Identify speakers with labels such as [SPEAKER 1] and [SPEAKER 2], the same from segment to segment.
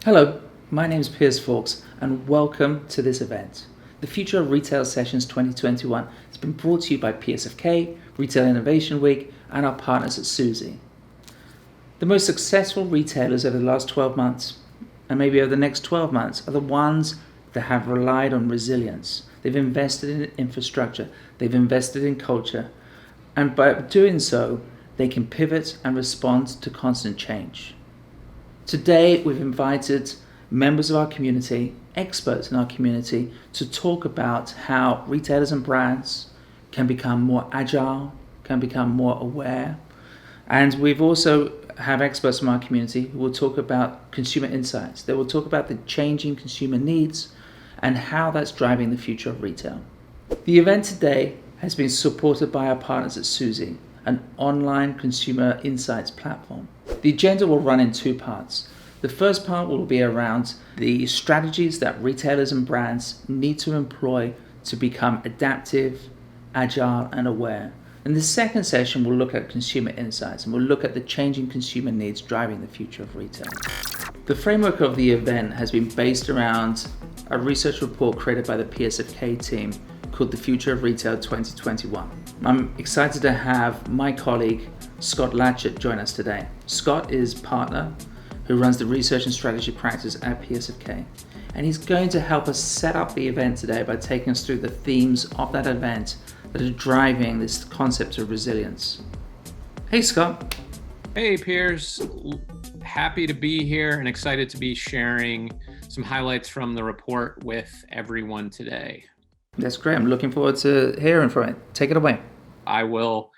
[SPEAKER 1] Hello, my name is Piers Fawkes and welcome to this event. The Future of Retail Sessions 2021 has been brought to you by PSFK, Retail Innovation Week and our partners at Suzy. The most successful retailers over the last 12 months and maybe over the next 12 months are the ones that have relied on resilience. They've invested in infrastructure, they've invested in culture, and by doing so, they can pivot and respond to constant change. Today, we've invited members of our community, experts in our community, to talk about how retailers and brands can become more agile, can become more aware. And we've also have experts from our community who will talk about consumer insights. They will talk about the changing consumer needs and how that's driving the future of retail. The event today has been supported by our partners at Suzy, an online consumer insights platform. The agenda will run in two parts. The first part will be around the strategies that retailers and brands need to employ to become adaptive, agile, and aware. And the second session will look at consumer insights and we'll look at the changing consumer needs driving the future of retail. The framework of the event has been based around a research report created by the PSFK team called The Future of Retail 2021. I'm excited to have my colleague Scott Latchett join us today. Scott is partner who runs the research and strategy practice at PSFK, and he's going to help us set up the event today by taking us through the themes of that event that are driving this concept of resilience. Hey Scott.
[SPEAKER 2] Hey Piers, happy to be here and excited to be sharing some highlights from the report with everyone today.
[SPEAKER 1] That's great. I'm looking forward to hearing from it. Take it away.
[SPEAKER 2] I will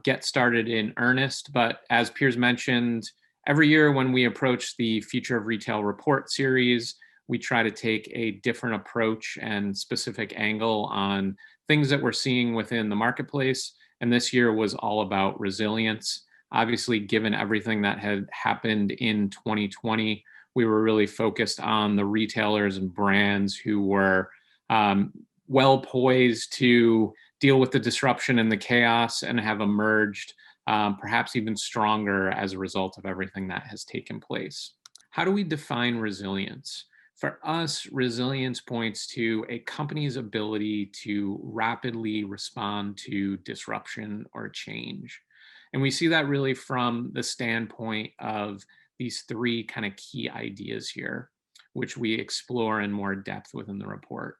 [SPEAKER 2] get started in earnest, but as Piers mentioned, every year when we approach the Future of Retail report series, we try to take a different approach and specific angle on things that we're seeing within the marketplace. And this year was all about resilience. Obviously, given everything that had happened in 2020, we were really focused on the retailers and brands who were well poised to deal with the disruption and the chaos and have emerged perhaps even stronger as a result of everything that has taken place. How do we define resilience? For us, resilience points to a company's ability to rapidly respond to disruption or change. And we see that really from the standpoint of these three kind of key ideas here, which we explore in more depth within the report.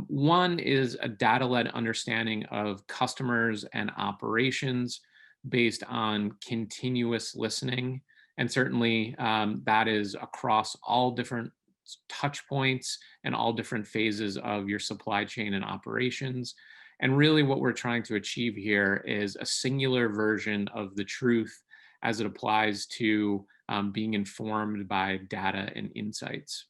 [SPEAKER 2] One is a data-led understanding of customers and operations based on continuous listening. And certainly that is across all different touch points and all different phases of your supply chain and operations. And really what we're trying to achieve here is a singular version of the truth as it applies to being informed by data and insights.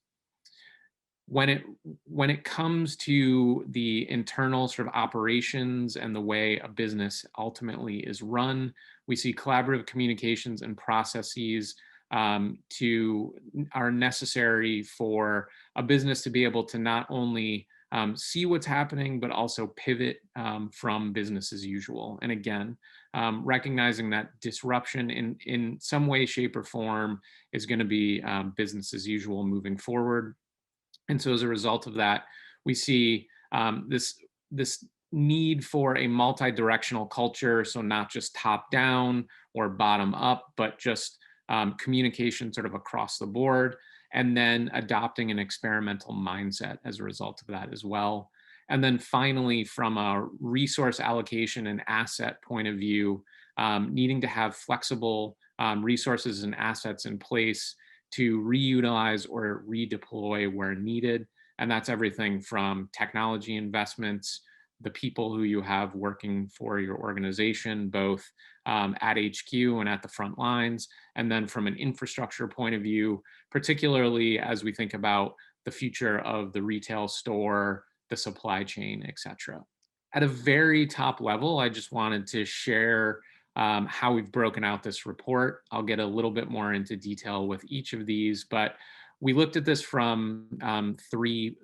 [SPEAKER 2] When it comes to the internal sort of operations and the way a business ultimately is run, we see collaborative communications and processes are necessary for a business to be able to not only see what's happening, but also pivot from business as usual. And again, recognizing that disruption in some way, shape, or form is going to be business as usual moving forward. And so as a result of that, we see this need for a multi-directional culture. So not just top down or bottom up, but just communication sort of across the board, and then adopting an experimental mindset as a result of that as well. And then finally, from a resource allocation and asset point of view, needing to have flexible resources and assets in place to reutilize or redeploy where needed. And that's everything from technology investments, the people who you have working for your organization, both at HQ and at the front lines, and then from an infrastructure point of view, particularly as we think about the future of the retail store, the supply chain, et cetera. At a very top level, I just wanted to share how we've broken out this report. I'll get a little bit more into detail with each of these, but we looked at this from three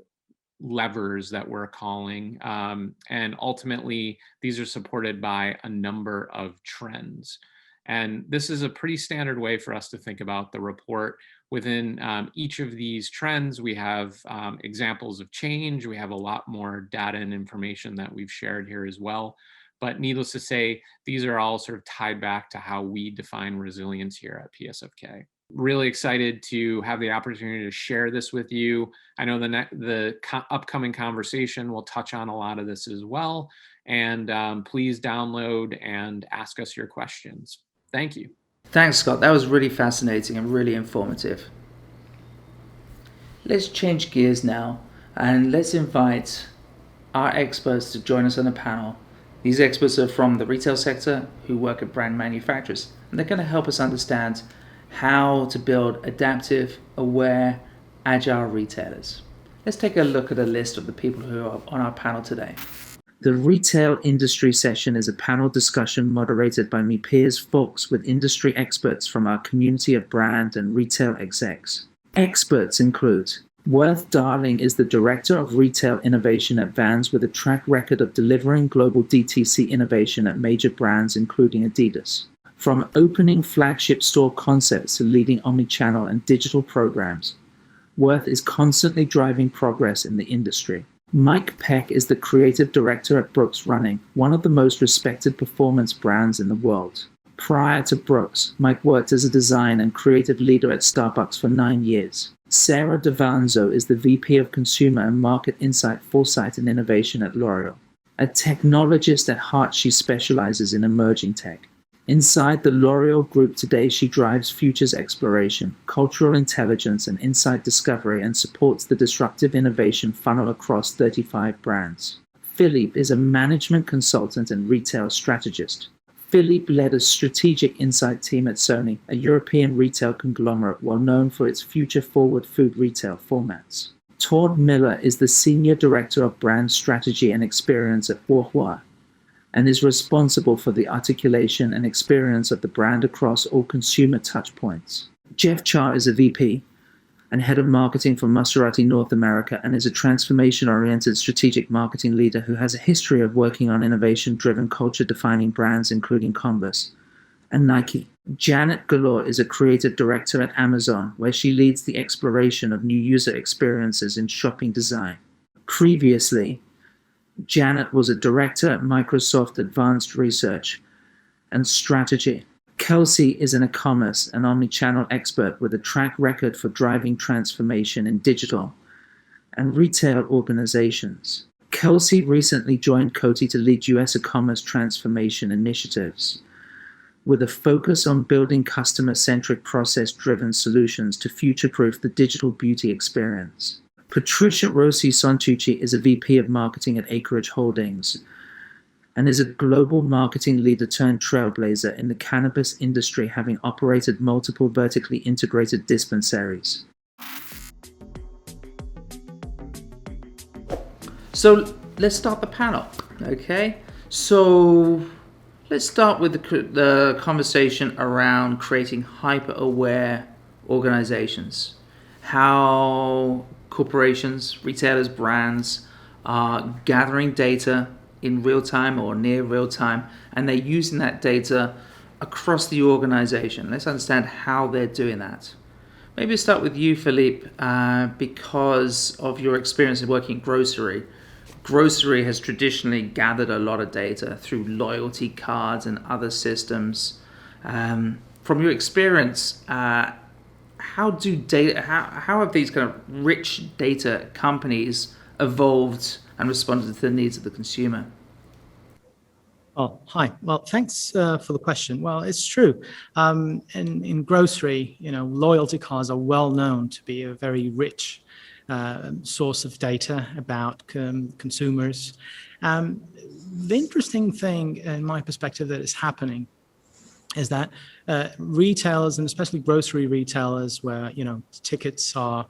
[SPEAKER 2] levers that we're calling, and ultimately these are supported by a number of trends. And this is a pretty standard way for us to think about the report. within each of these trends, we have examples of change. We have a lot more data and information that we've shared here as well. But needless to say, these are all sort of tied back to how we define resilience here at PSFK. Really excited to have the opportunity to share this with you. I know the upcoming conversation will touch on a lot of this as well. And please download and ask us your questions. Thank you.
[SPEAKER 1] Thanks, Scott. That was really fascinating and really informative. Let's change gears now and let's invite our experts to join us on the panel. These experts are from the retail sector who work at brand manufacturers, and they're going to help us understand how to build adaptive, aware, agile retailers. Let's take a look at a list of the people who are on our panel today. The retail industry session is a panel discussion moderated by me, Piers Fawkes, with industry experts from our community of brand and retail execs. Experts include Worth Darling is the Director of Retail Innovation at Vans with a track record of delivering global DTC innovation at major brands including Adidas. From opening flagship store concepts to leading omnichannel and digital programs, Worth is constantly driving progress in the industry. Mike Peck is the Creative Director at Brooks Running, one of the most respected performance brands in the world. Prior to Brooks, Mike worked as a design and creative leader at Starbucks for 9 years. Sarah Devanzo is the VP of Consumer and Market Insight, Foresight and Innovation at L'Oreal. A technologist at heart, she specializes in emerging tech. Inside the L'Oreal Group today, she drives futures exploration, cultural intelligence, and insight discovery and supports the disruptive innovation funnel across 35 brands. Philippe is a management consultant and retail strategist. Philippe led a strategic insight team at Sony, a European retail conglomerate well known for its future-forward food retail formats. Todd Miller is the Senior Director of Brand Strategy and Experience at Bourjois, and is responsible for the articulation and experience of the brand across all consumer touchpoints. Jeff Char is a VP and Head of Marketing for Maserati North America and is a transformation-oriented strategic marketing leader who has a history of working on innovation-driven culture-defining brands including Converse and Nike. Janet Galore is a creative director at Amazon, where she leads the exploration of new user experiences in shopping design. Previously, Janet was a director at Microsoft Advanced Research and Strategy. Kelsey is an e-commerce and omnichannel expert with a track record for driving transformation in digital and retail organizations. Kelsey recently joined Coty to lead US e-commerce transformation initiatives, with a focus on building customer-centric process-driven solutions to future-proof the digital beauty experience. Patricia Rossi Santucci is a VP of Marketing at Acreage Holdings and is a global marketing leader turned trailblazer in the cannabis industry, having operated multiple vertically integrated dispensaries. So let's start the panel, okay? So let's start with the conversation around creating hyper-aware organizations. How corporations, retailers, brands are gathering data in real time or near real time, and they're using that data across the organization. Let's understand how they're doing that. Maybe I'll start with you, Philippe, because of your experience in working in grocery. Grocery has traditionally gathered a lot of data through loyalty cards and other systems. From your experience, how have these kind of rich data companies evolved and responded to the needs of the consumer?
[SPEAKER 3] Oh, hi. Well, thanks for the question. Well, it's true. In grocery, loyalty cards are well known to be a very rich source of data about consumers. The interesting thing, in my perspective, that is happening is that retailers, and especially grocery retailers, where tickets are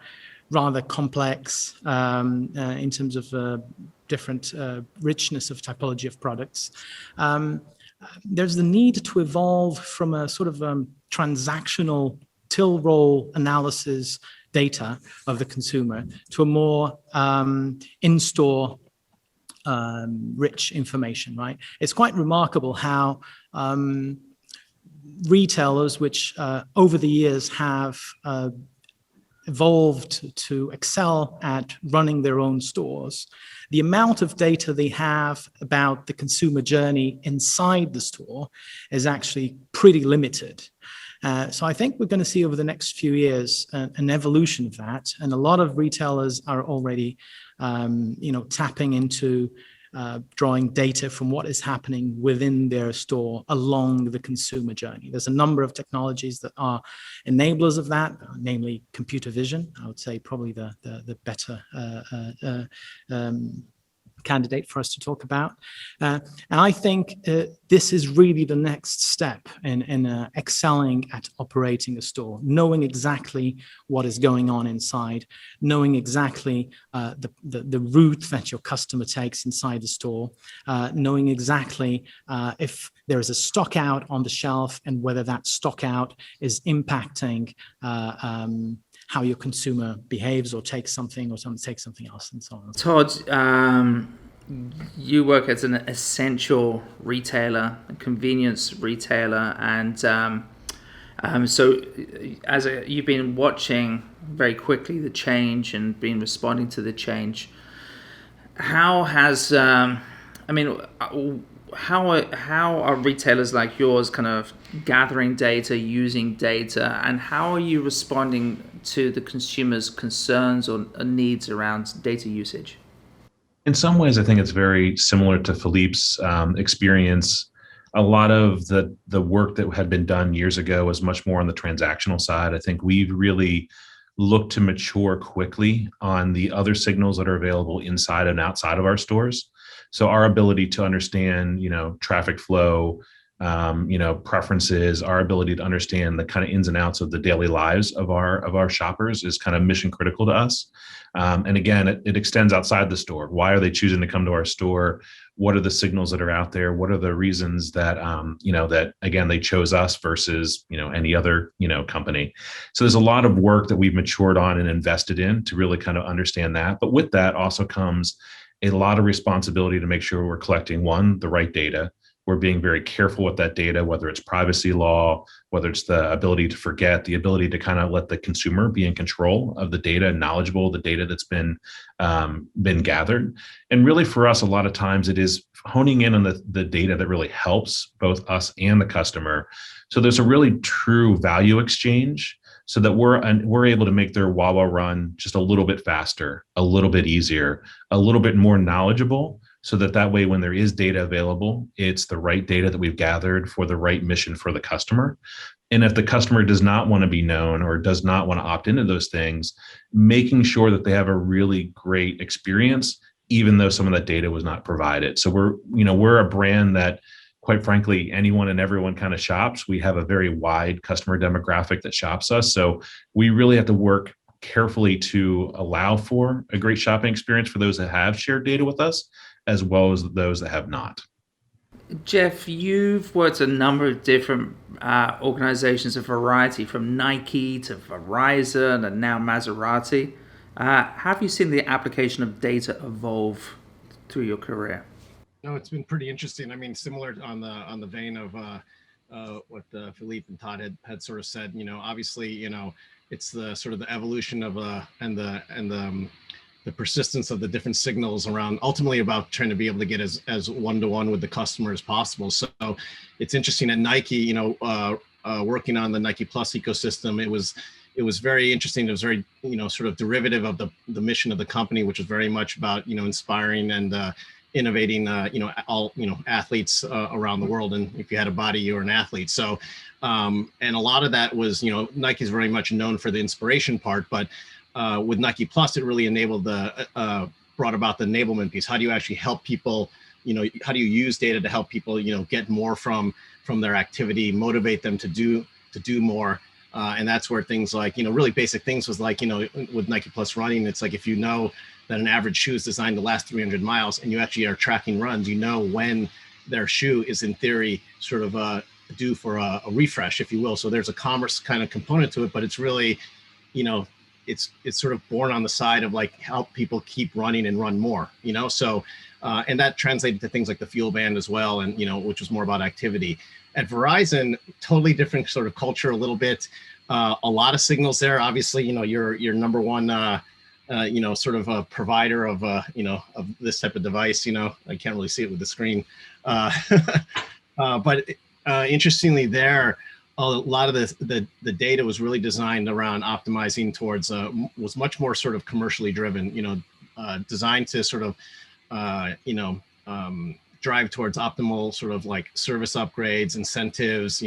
[SPEAKER 3] rather complex in terms of different richness of typology of products. There's the need to evolve from a sort of transactional till roll analysis data of the consumer to a more in-store rich information, right? It's quite remarkable how retailers, which over the years have evolved to excel at running their own stores, the amount of data they have about the consumer journey inside the store is actually pretty limited. So I think we're going to see over the next few years an evolution of that, and a lot of retailers are already, tapping into drawing data from what is happening within their store along the consumer journey. There's a number of technologies that are enablers of that, namely computer vision. I would say probably the better candidate for us to talk about. And I think this is really the next step in excelling at operating a store, knowing exactly what is going on inside, knowing exactly the route that your customer takes inside the store, knowing exactly if there is a stock out on the shelf and whether that stock out is impacting how your consumer behaves or takes something or takes something else, and so on.
[SPEAKER 1] Todd, you work as an essential retailer, a convenience retailer, and so you've been watching very quickly the change and been responding to the change. How has how are retailers like yours kind of gathering data, using data, and how are you responding to the consumer's concerns or needs around data usage?
[SPEAKER 4] In some ways, I think it's very similar to Philippe's experience. A lot of the work that had been done years ago was much more on the transactional side. I think we've really looked to mature quickly on the other signals that are available inside and outside of our stores. So our ability to understand, traffic flow, preferences, our ability to understand the kind of ins and outs of the daily lives of our shoppers is kind of mission critical to us. And again, it extends outside the store. Why are they choosing to come to our store? What are the signals that are out there? What are the reasons that, that again, they chose us versus, any other, company? So there's a lot of work that we've matured on and invested in to really kind of understand that. But with that also comes a lot of responsibility to make sure we're collecting, the right data. We're being very careful with that data, whether it's privacy law, whether it's the ability to forget, the ability to kind of let the consumer be in control of the data, knowledgeable of the data that's been gathered. And really for us, a lot of times it is honing in on the data that really helps both us and the customer. So there's a really true value exchange so that we're able to make their Wawa run just a little bit faster, a little bit easier, a little bit more knowledgeable, so that way when there is data available, it's the right data that we've gathered for the right mission for the customer. And if the customer does not want to be known or does not want to opt into those things, making sure that they have a really great experience, even though some of that data was not provided. So we're a brand that, quite frankly, anyone and everyone kind of shops. We have a very wide customer demographic that shops us. So we really have to work carefully to allow for a great shopping experience for those that have shared data with us, as well as those that have not.
[SPEAKER 1] Jeff, you've worked at a number of different organizations, a variety from Nike to Verizon and now Maserati. Have you seen the application of data evolve through your career?
[SPEAKER 5] No, it's been pretty interesting. I mean, similar on the vein of what Philippe and Todd had sort of said. Obviously, it's the sort of the evolution of and the persistence of the different signals around, ultimately about trying to be able to get as one-to-one with the customer as possible. So it's interesting at Nike, working on the Nike Plus ecosystem, it was very interesting. It was very, sort of derivative of the mission of the company, which was very much about, inspiring and innovating, all, athletes around the world. And if you had a body, you were an athlete. So, and a lot of that was, Nike's very much known for the inspiration part, but with Nike Plus, it really enabled brought about the enablement piece. How do you actually help people? How do you use data to help people, get more from their activity, motivate them to do more? And that's where things like, really basic things was like, with Nike Plus running, it's like, if you know that an average shoe is designed to last 300 miles and you actually are tracking runs, when their shoe is in theory sort of due for a refresh, if you will. So there's a commerce kind of component to it, but it's really, it's sort of born on the side of like help people keep running and run more, so and that translated to things like the fuel band as well, and which was more about activity. At Verizon, totally different sort of culture a little bit. A lot of signals there. Obviously, you're number one, sort of a provider of, of this type of device. I can't really see it with the screen. But interestingly there, a lot of the data was really designed around optimizing towards, was much more sort of commercially driven, designed to sort of, drive towards optimal sort of like service upgrades, incentives,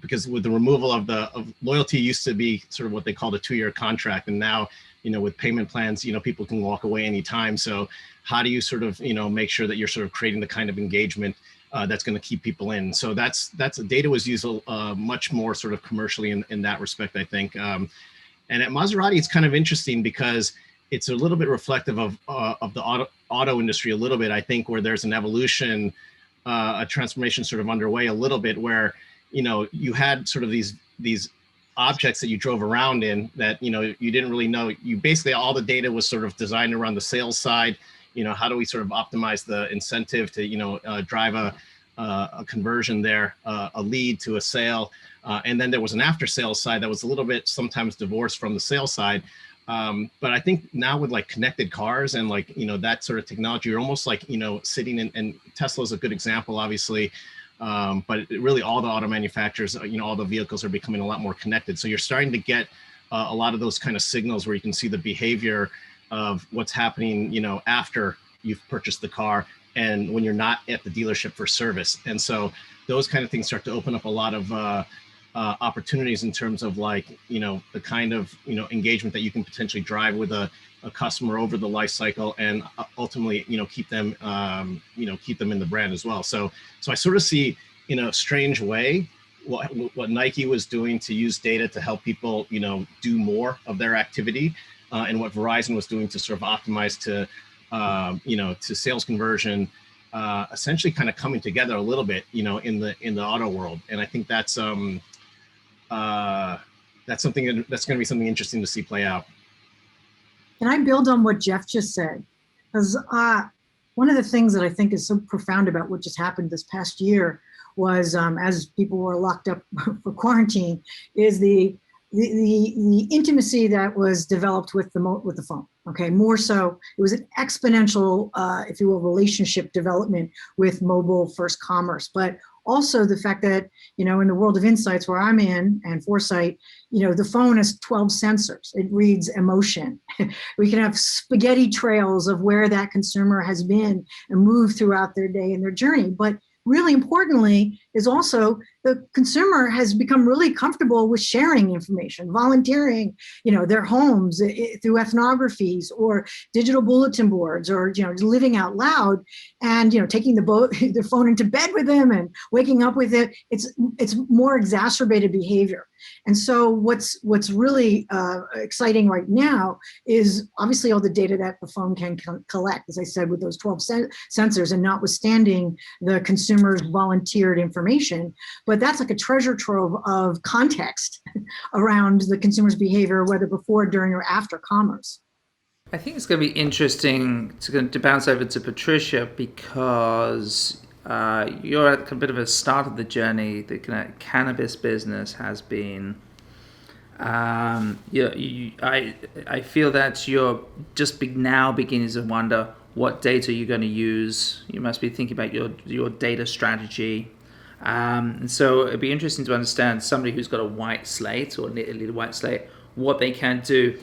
[SPEAKER 5] because with the removal of loyalty used to be sort of what they called a 2-year contract. And now, with payment plans, people can walk away anytime. So how do you sort of, make sure that you're sort of creating the kind of engagement that's going to keep people in? So that's data was used much more sort of commercially in that respect, I think. And at Maserati, it's kind of interesting because it's a little bit reflective of the auto industry a little bit, I think, where there's an evolution, a transformation sort of underway a little bit, where you had sort of these objects that you drove around in that you didn't really know. You basically, all the data was sort of designed around the sales side. How do we sort of optimize the incentive to drive a conversion there, a lead to a sale, and then there was an after sales side that was a little bit sometimes divorced from the sales side. But I think now with like connected cars and like, that sort of technology, you're almost like, sitting in, and Tesla is a good example, obviously. But really all the auto manufacturers, all the vehicles are becoming a lot more connected. So you're starting to get a lot of those kind of signals where you can see the behavior of what's happening, after you've purchased the car and when you're not at the dealership for service. And so those kind of things start to open up a lot of opportunities in terms of like, the kind of, engagement that you can potentially drive with a customer over the life cycle and ultimately, keep them in the brand as well. So I sort of see in a strange way what Nike was doing to use data to help people, do more of their activity, and what Verizon was doing to sort of optimize to, to sales conversion, essentially kind of coming together a little bit, in the auto world. And I think that's something that's going to be something interesting to see play out.
[SPEAKER 6] Can I build on what Jeff just said? Because one of the things that I think is so profound about what just happened this past year was, as people were locked up for quarantine, is the intimacy that was developed with the phone. Okay, more so, it was an exponential, if you will, relationship development with mobile first commerce, but also the fact that, in the world of insights where I'm in and foresight, the phone has 12 sensors. It reads emotion. We can have spaghetti trails of where that consumer has been and moved throughout their day and their journey. But really importantly is also the consumer has become really comfortable with sharing information, volunteering, their homes through ethnographies or digital bulletin boards, or living out loud and taking their phone into bed with them and waking up with it. It's more exacerbated behavior. And so what's really exciting right now is obviously all the data that the phone can collect, as I said, with those 12 sensors, and notwithstanding the consumer's volunteered information. But that's like a treasure trove of context around the consumer's behavior, whether before, during, or after commerce.
[SPEAKER 1] I think it's going to be interesting to bounce over to Patricia, because you're at a bit of a start of the journey. The kind of cannabis business has been. I feel that you're just now beginning to wonder what data you're going to use. You must be thinking about your data strategy. And so it'd be interesting to understand somebody who's got a white slate or nearly a white slate, what they can do.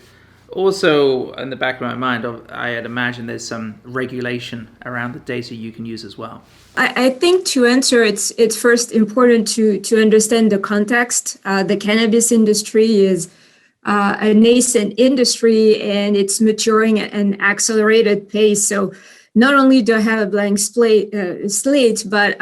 [SPEAKER 1] Also, in the back of my mind, I'd imagine there's some regulation around the data you can use as well.
[SPEAKER 7] I think to answer, it's first important to understand the context. The cannabis industry is a nascent industry, and it's maturing at an accelerated pace. So not only do I have a blank slate, but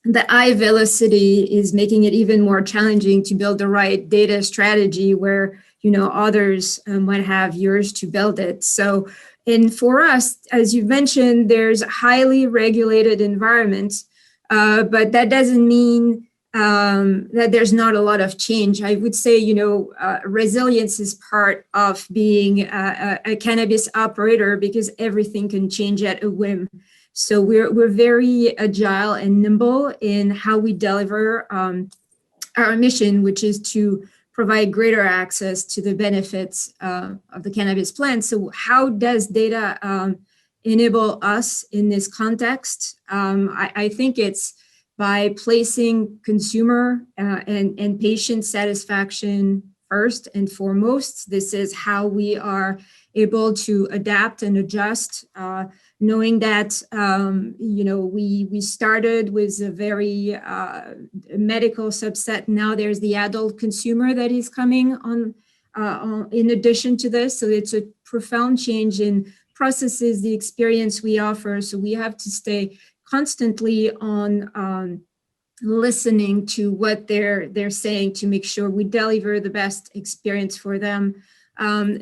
[SPEAKER 7] the high velocity is making it even more challenging to build the right data strategy where others might have years to build it. So, and for us, as you mentioned, there's highly regulated environments, but that doesn't mean that there's not a lot of change. I would say, resilience is part of being a cannabis operator, because everything can change at a whim. So we're very agile and nimble in how we deliver our mission, which is to provide greater access to the benefits of the cannabis plant. So how does data enable us in this context? I think it's by placing consumer and patient satisfaction first and foremost. This is how we are able to adapt and adjust, knowing that we started with a very medical subset. Now there's the adult consumer that is coming on in addition to this. So it's a profound change in processes, the experience we offer. So we have to stay constantly on listening to what they're saying to make sure we deliver the best experience for them.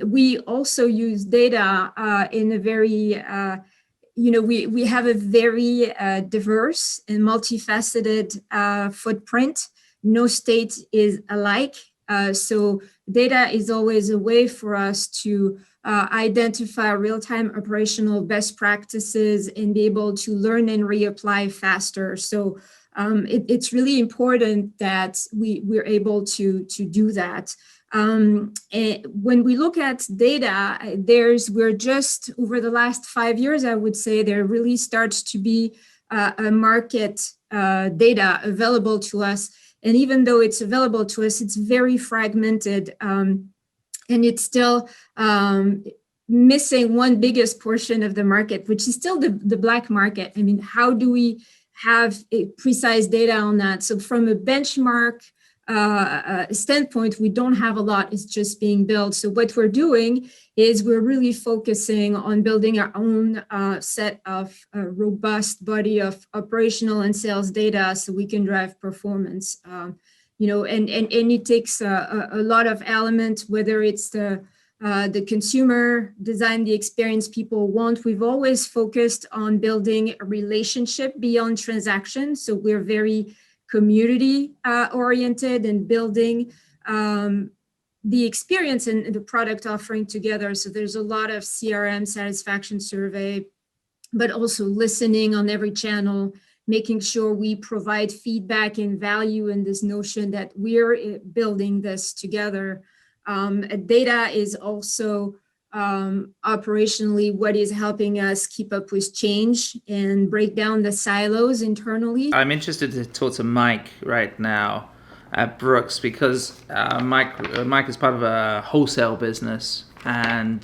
[SPEAKER 7] We also use data in a very, we have a very diverse and multifaceted footprint. No state is alike. So data is always a way for us to identify real-time operational best practices and be able to learn and reapply faster. So it's really important that we're able to do that. And when we look at data, we're just over the last 5 years, I would say there really starts to be a market data available to us. And even though it's available to us, it's very fragmented, and it's still missing one biggest portion of the market, which is still the black market. I mean, how do we have a precise data on that? So from a benchmark standpoint, we don't have a lot. It's just being built. So what we're doing is we're really focusing on building our own set of robust body of operational and sales data so we can drive performance. And it takes a lot of elements, whether it's the consumer design, the experience people want. We've always focused on building a relationship beyond transactions. So we're very community oriented and building the experience and the product offering together. So there's a lot of CRM satisfaction survey, but also listening on every channel, making sure we provide feedback and value in this notion that we're building this together. Data is also operationally what is helping us keep up with change and break down the silos internally.
[SPEAKER 1] I'm interested to talk to Mike right now at Brooks because Mike is part of a wholesale business, and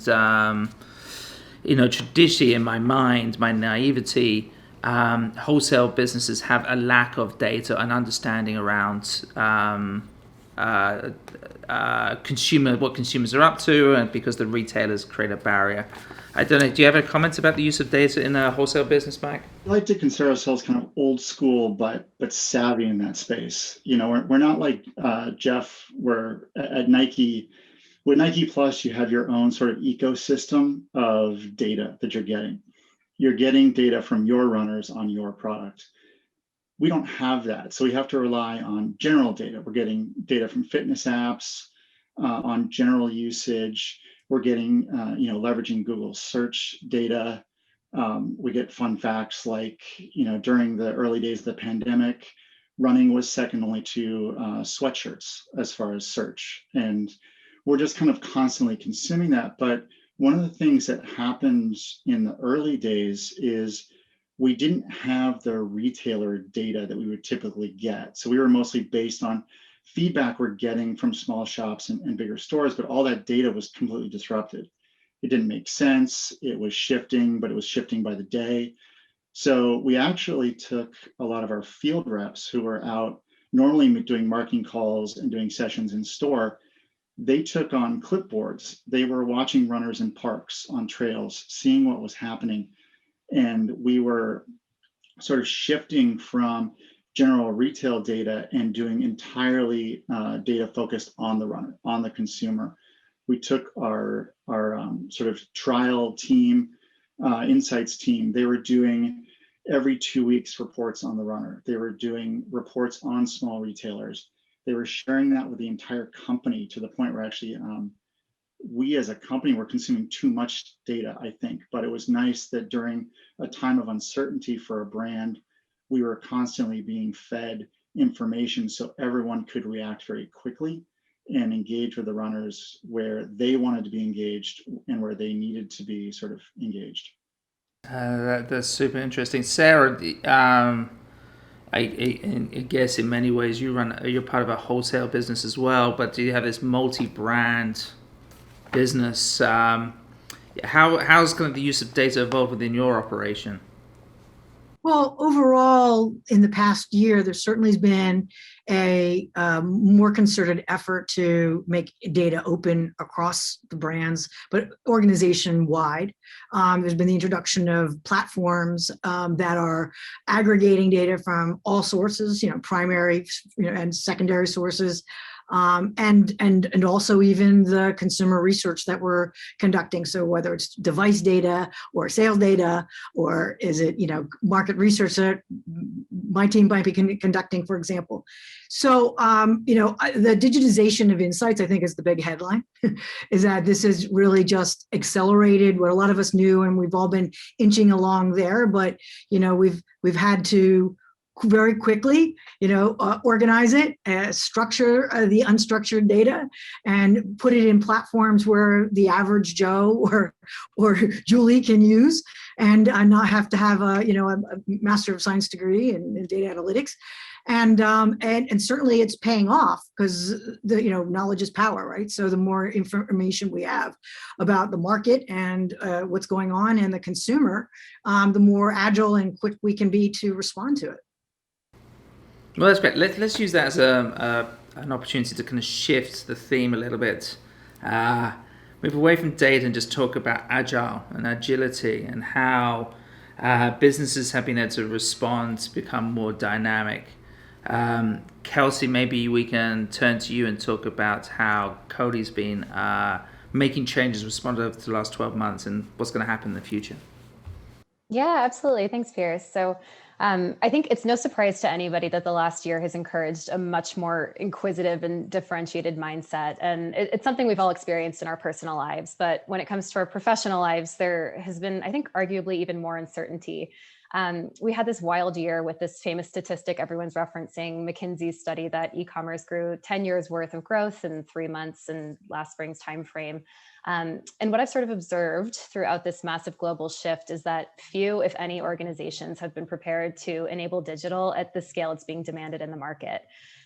[SPEAKER 1] traditionally in my mind, my naivety, wholesale businesses have a lack of data and understanding around what consumers are up to, and because the retailers create a barrier. I don't know, do you have a comment about the use of data in a wholesale business, Mike?
[SPEAKER 8] I like to consider ourselves kind of old school, but savvy in that space. We're not like Jeff, where at Nike, with Nike Plus, you have your own sort of ecosystem of data that you're getting. You're getting data from your runners on your product. We don't have that. So we have to rely on general data. We're getting data from fitness apps on general usage. We're getting, leveraging Google search data. We get fun facts like, during the early days of the pandemic, running was second only to sweatshirts as far as search. And we're just kind of constantly consuming that. But one of the things that happens in the early days is we didn't have the retailer data that we would typically get. So we were mostly based on feedback we're getting from small shops and bigger stores, but all that data was completely disrupted. It didn't make sense. It was shifting, but it was shifting by the day. So we actually took a lot of our field reps who were out normally doing marketing calls and doing sessions in store. They took on clipboards. They were watching runners in parks, on trails, seeing what was happening. And we were sort of shifting from general retail data and doing entirely data focused on the runner, on the consumer. We took our sort of trial team, insights team. They were doing every 2 weeks reports on the runner. They were doing reports on small retailers. They were sharing that with the entire company to the point where actually we as a company were consuming too much data, I think. But it was nice that during a time of uncertainty for a brand, we were constantly being fed information so everyone could react very quickly and engage with the runners where they wanted to be engaged and where they needed to be sort of engaged.
[SPEAKER 1] That's super interesting. Sarah, I guess in many ways you're part of a wholesale business as well, but do you have this multi-brand business? How's kind of the use of data evolved within your operation?
[SPEAKER 6] Well, overall, in the past year, there certainly has been a more concerted effort to make data open across the brands, but organization-wide. There's been the introduction of platforms that are aggregating data from all sources, primary and secondary sources, and also even the consumer research that we're conducting. So whether it's device data or sales data, or is it market research that my team might be conducting, for example. So the digitization of insights, I think, is the big headline. Is that this has really just accelerated what a lot of us knew, and we've all been inching along there. But we've had to very quickly, organize it, structure the unstructured data, and put it in platforms where the average Joe or Julie can use, and not have to have a Master of Science degree in data analytics. And certainly it's paying off, because knowledge is power, right? So the more information we have about the market and what's going on and the consumer, the more agile and quick we can be to respond to it.
[SPEAKER 1] Well, that's great. Let's use that as an opportunity to kind of shift the theme a little bit. Move away from data and just talk about agile and agility and how businesses have been able to respond, to become more dynamic. Kelsey, maybe we can turn to you and talk about how Cody's been making changes, responded over the last 12 months, and what's going to happen in the future.
[SPEAKER 9] Yeah, absolutely. Thanks, Piers. So I think it's no surprise to anybody that the last year has encouraged a much more inquisitive and differentiated mindset. And it's something we've all experienced in our personal lives. But when it comes to our professional lives, there has been, I think, arguably even more uncertainty. We had this wild year with this famous statistic everyone's referencing, McKinsey's study that e-commerce grew 10 years worth of growth in 3 months in last spring's timeframe. And what I've sort of observed throughout this massive global shift is that few, if any, organizations have been prepared to enable digital at the scale it's being demanded in the market.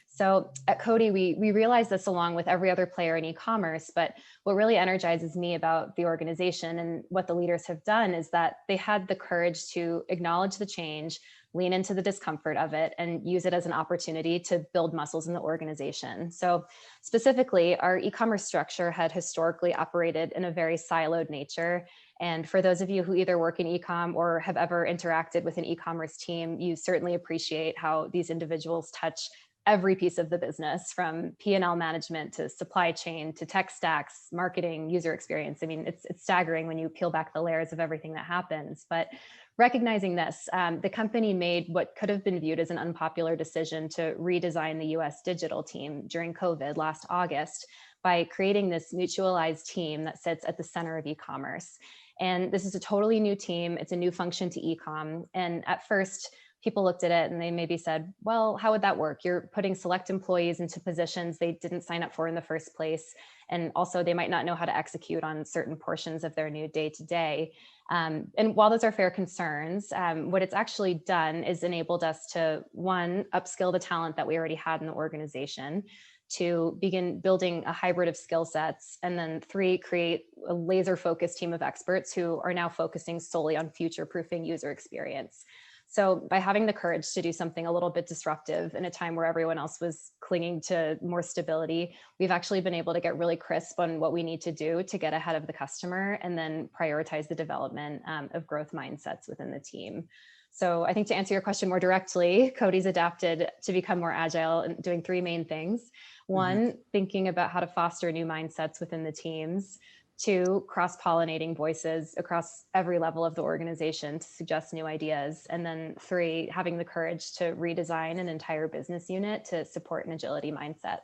[SPEAKER 9] So at Coty, we realize this along with every other player in e-commerce, but what really energizes me about the organization and what the leaders have done is that they had the courage to acknowledge the change, lean into the discomfort of it, and use it as an opportunity to build muscles in the organization. So specifically, our e-commerce structure had historically operated in a very siloed nature. And for those of you who either work in e-com or have ever interacted with an e-commerce team, you certainly appreciate how these individuals touch every piece of the business, from P&L management to supply chain to tech stacks, marketing, user experience. I mean, it's staggering when you peel back the layers of everything that happens. But recognizing this, the company made what could have been viewed as an unpopular decision to redesign the US digital team during COVID last August by creating this mutualized team that sits at the center of e-commerce. And this is a totally new team. It's a new function to e-com. And at first, people looked at it and they maybe said, well, how would that work? You're putting select employees into positions they didn't sign up for in the first place. And also they might not know how to execute on certain portions of their new day-to-day. And while those are fair concerns, what it's actually done is enabled us to, one, upskill the talent that we already had in the organization, to begin building a hybrid of skill sets, and then 3, create a laser-focused team of experts who are now focusing solely on future-proofing user experience. So by having the courage to do something a little bit disruptive in a time where everyone else was clinging to more stability, we've actually been able to get really crisp on what we need to do to get ahead of the customer and then prioritize the development of growth mindsets within the team. So I think to answer your question more directly, Cody's adapted to become more agile and doing 3 main things. 1, thinking about how to foster new mindsets within the teams. 2, cross-pollinating voices across every level of the organization to suggest new ideas. And then 3, having the courage to redesign an entire business unit to support an agility mindset.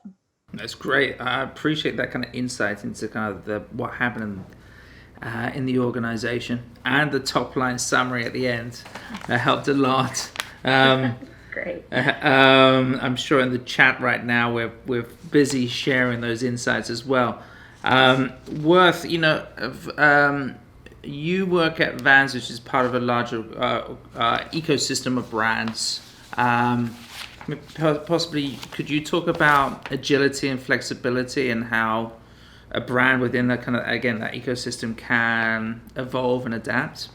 [SPEAKER 1] That's great. I appreciate that kind of insight into kind of what happened in the organization, and the top line summary at the end. That helped a lot.
[SPEAKER 9] Great. Great.
[SPEAKER 1] I'm sure in the chat right now we're busy sharing those insights as well. Worth, you work at Vans, which is part of a larger ecosystem of brands. Possibly, could you talk about agility and flexibility and how a brand within that kind of, again, that ecosystem can evolve and adapt?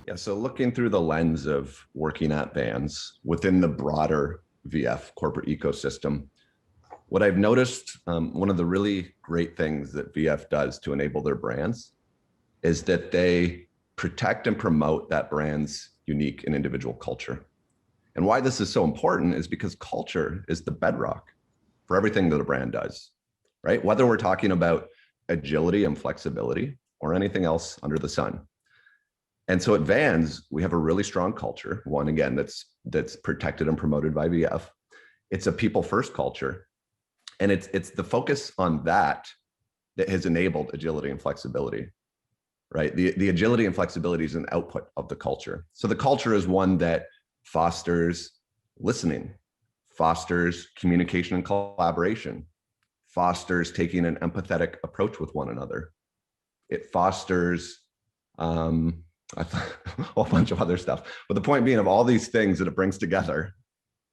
[SPEAKER 10] Yeah, so looking through the lens of working at Vans within the broader VF corporate ecosystem, what I've noticed, one of the really great things that VF does to enable their brands is that they protect and promote that brand's unique and individual culture. And why this is so important is because culture is the bedrock for everything that a brand does, right? Whether we're talking about agility and flexibility or anything else under the sun. And so at Vans, we have a really strong culture. One, again, that's protected and promoted by VF. It's a people-first culture. And it's the focus on that has enabled agility and flexibility, right? The agility and flexibility is an output of the culture. So the culture is one that fosters listening, fosters communication and collaboration, fosters taking an empathetic approach with one another. It fosters a whole bunch of other stuff. But the point being of all these things that it brings together,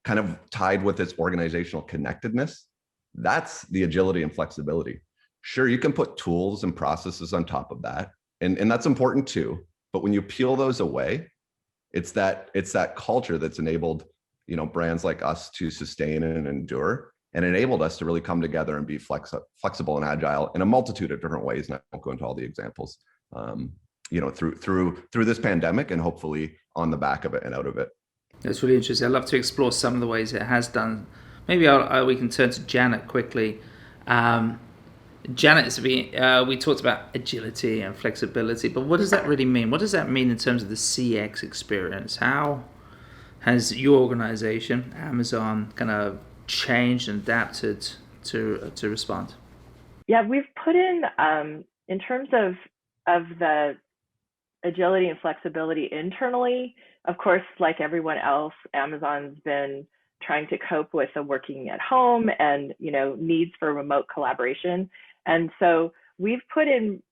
[SPEAKER 10] kind of tied with its organizational connectedness, that's the agility and flexibility. Sure, you can put tools and processes on top of that, and that's important too. But when you peel those away, it's that culture that's enabled, brands like us to sustain and endure, and enabled us to really come together and be flexible and agile in a multitude of different ways. And I won't go into all the examples, through this pandemic, and hopefully on the back of it and out of it.
[SPEAKER 1] That's really interesting. I'd love to explore some of the ways it has done. Maybe we can turn to Janet quickly. Janet, we talked about agility and flexibility, but what does that really mean? What does that mean in terms of the CX experience? How has your organization, Amazon, kind of changed and adapted to respond?
[SPEAKER 11] Yeah, we've put in terms of the agility and flexibility internally. Of course, like everyone else, Amazon's been trying to cope with the working at home and needs for remote collaboration. And so we've put in,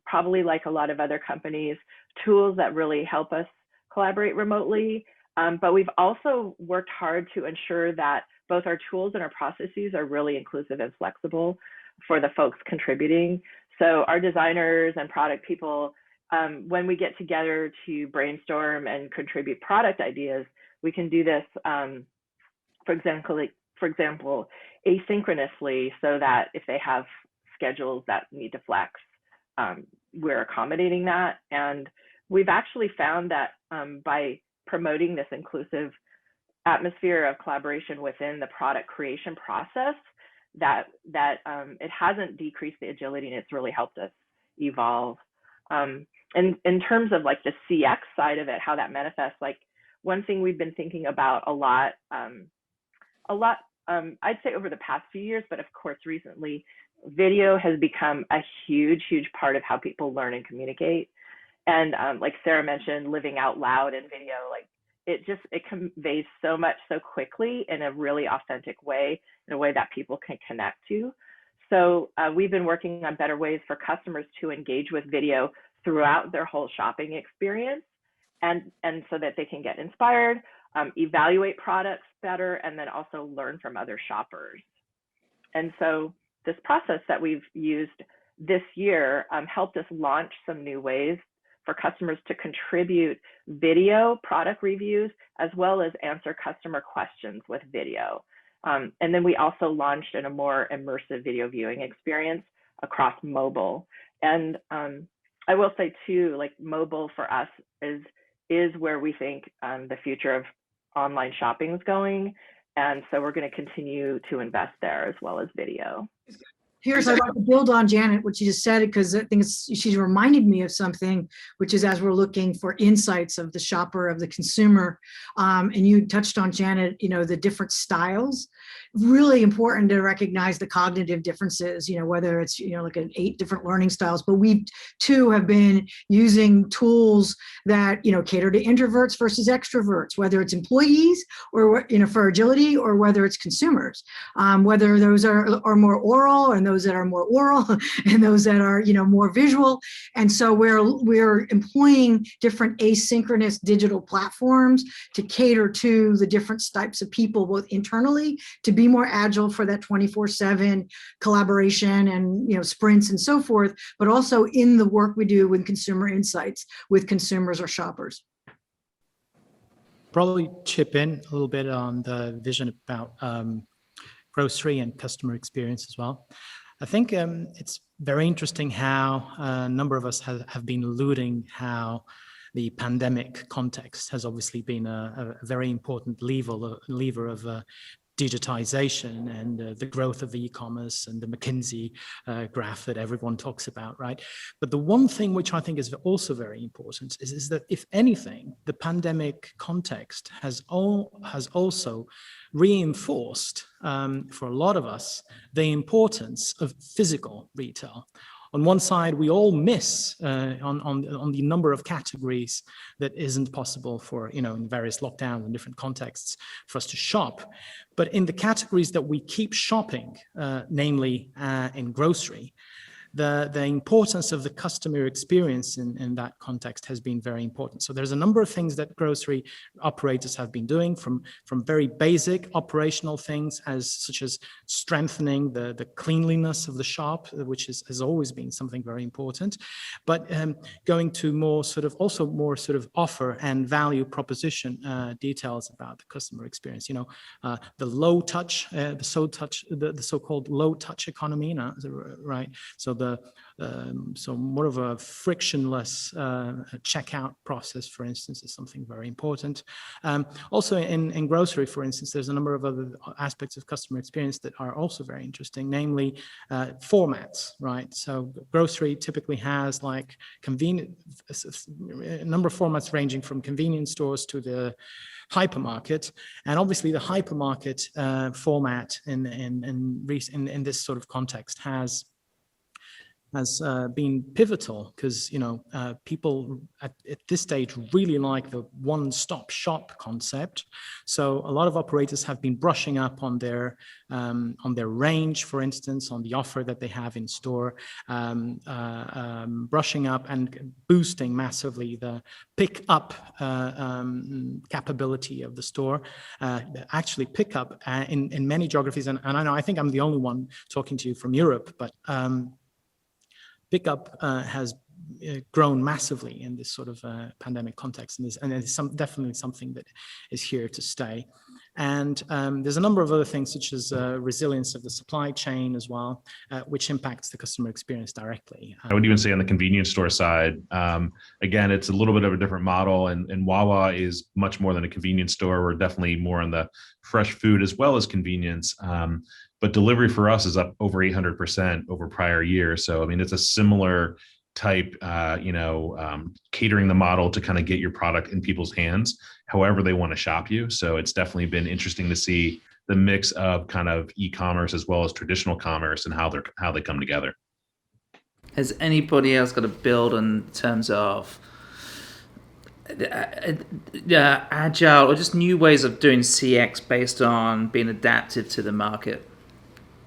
[SPEAKER 11] probably like a lot of other companies, tools that really help us collaborate remotely. But we've also worked hard to ensure that both our tools and our processes are really inclusive and flexible for the folks contributing. So our designers and product people, when we get together to brainstorm and contribute product ideas, we can do this, for example, asynchronously, so that if they have schedules that need to flex, we're accommodating that. And we've actually found that by promoting this inclusive atmosphere of collaboration within the product creation process, that it hasn't decreased the agility, and it's really helped us evolve. And in terms of like the CX side of it, how that manifests, like one thing we've been thinking about a lot, I'd say over the past few years, but of course recently, video has become a huge part of how people learn and communicate. And like Sarah mentioned, living out loud in video, like it conveys so much so quickly in a really authentic way, in a way that people can connect to. So we've been working on better ways for customers to engage with video throughout their whole shopping experience, and so that they can get inspired, evaluate products better, and then also learn from other shoppers. And so this process that we've used this year helped us launch some new ways for customers to contribute video product reviews, as well as answer customer questions with video. And then we also launched in a more immersive video viewing experience across mobile. And I will say too, like mobile for us is where we think the future of online shopping is going. And so we're going to continue to invest there, as well as video.
[SPEAKER 6] Here's, I'd like to build on Janet, what she just said, because I think she's reminded me of something, which is as we're looking for insights of the shopper, of the consumer, and you touched on, Janet, the different styles. Really important to recognize the cognitive differences, whether it's, like 8 different learning styles, but we too have been using tools that, cater to introverts versus extroverts, whether it's employees or, for agility, or whether it's consumers, whether those are more oral and those that are more oral and those that are, more visual. And so we're employing different asynchronous digital platforms to cater to the different types of people, both internally to be more agile for that 24/7 collaboration and, sprints and so forth, but also in the work we do with consumer insights with consumers or shoppers.
[SPEAKER 3] Probably chip in a little bit on the vision about grocery and customer experience as well. I think it's very interesting how a number of us have been alluding how the pandemic context has obviously been a very important lever of digitization and the growth of e-commerce and the McKinsey graph that everyone talks about, right? But the one thing which I think is also very important is that, if anything, the pandemic context has also reinforced for a lot of us the importance of physical retail. On one side, we all miss on the number of categories that isn't possible for, in various lockdowns and different contexts for us to shop. But in the categories that we keep shopping, namely in grocery, the importance of the customer experience in that context has been very important. So there's a number of things that grocery operators have been doing, from very basic operational things such as strengthening the cleanliness of the shop, which has always been something very important, but going to more sort of offer and value proposition details about the customer experience. The low touch, the so-called low touch economy, right? So more of a frictionless checkout process, for instance, is something very important. Also in grocery, for instance, there's a number of other aspects of customer experience that are also very interesting, namely formats, right? So grocery typically has a number of formats ranging from convenience stores to the hypermarket, and obviously the hypermarket format in this sort of context has been pivotal, because people at this stage really like the one-stop shop concept. So a lot of operators have been brushing up on their range, for instance, on the offer that they have in store, brushing up and boosting massively the pick up capability of the store. Actually, pick up in many geographies, and I think I'm the only one talking to you from Europe, but pickup has grown massively in this sort of pandemic context, and it's definitely something that is here to stay. And there's a number of other things, such as resilience of the supply chain as well, which impacts the customer experience directly.
[SPEAKER 4] I would even say on the convenience store side, again, it's a little bit of a different model, and Wawa is much more than a convenience store. We're definitely more on the fresh food as well as convenience. But delivery for us is up over 800% over prior years. So, I mean, it's a similar type, catering the model to kind of get your product in people's hands, however they want to shop you. So it's definitely been interesting to see the mix of kind of e-commerce as well as traditional commerce and how they come together.
[SPEAKER 1] Has anybody else got a build in terms of agile or just new ways of doing CX based on being adaptive to the market?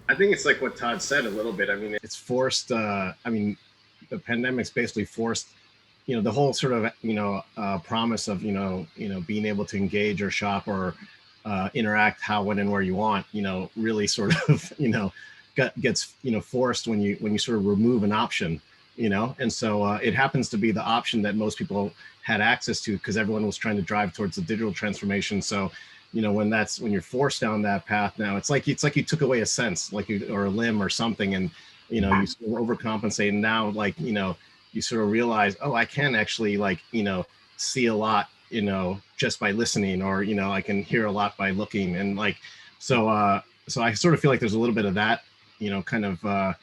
[SPEAKER 5] I think it's like what Todd said a little bit. I mean, it's forced. The pandemic's basically forced, the whole sort of, promise of, being able to engage or shop or interact how, when, and where you want, really sort of, gets, forced when you sort of remove an option, and so it happens to be the option that most people had access to because everyone was trying to drive towards the digital transformation. So, when you're forced down that path now, it's like you took away a sense, or a limb or something, and you sort of overcompensate. And now, you sort of realize, oh, I can actually see a lot, just by listening, or I can hear a lot by looking, and so I sort of feel like there's a little bit of that, kind of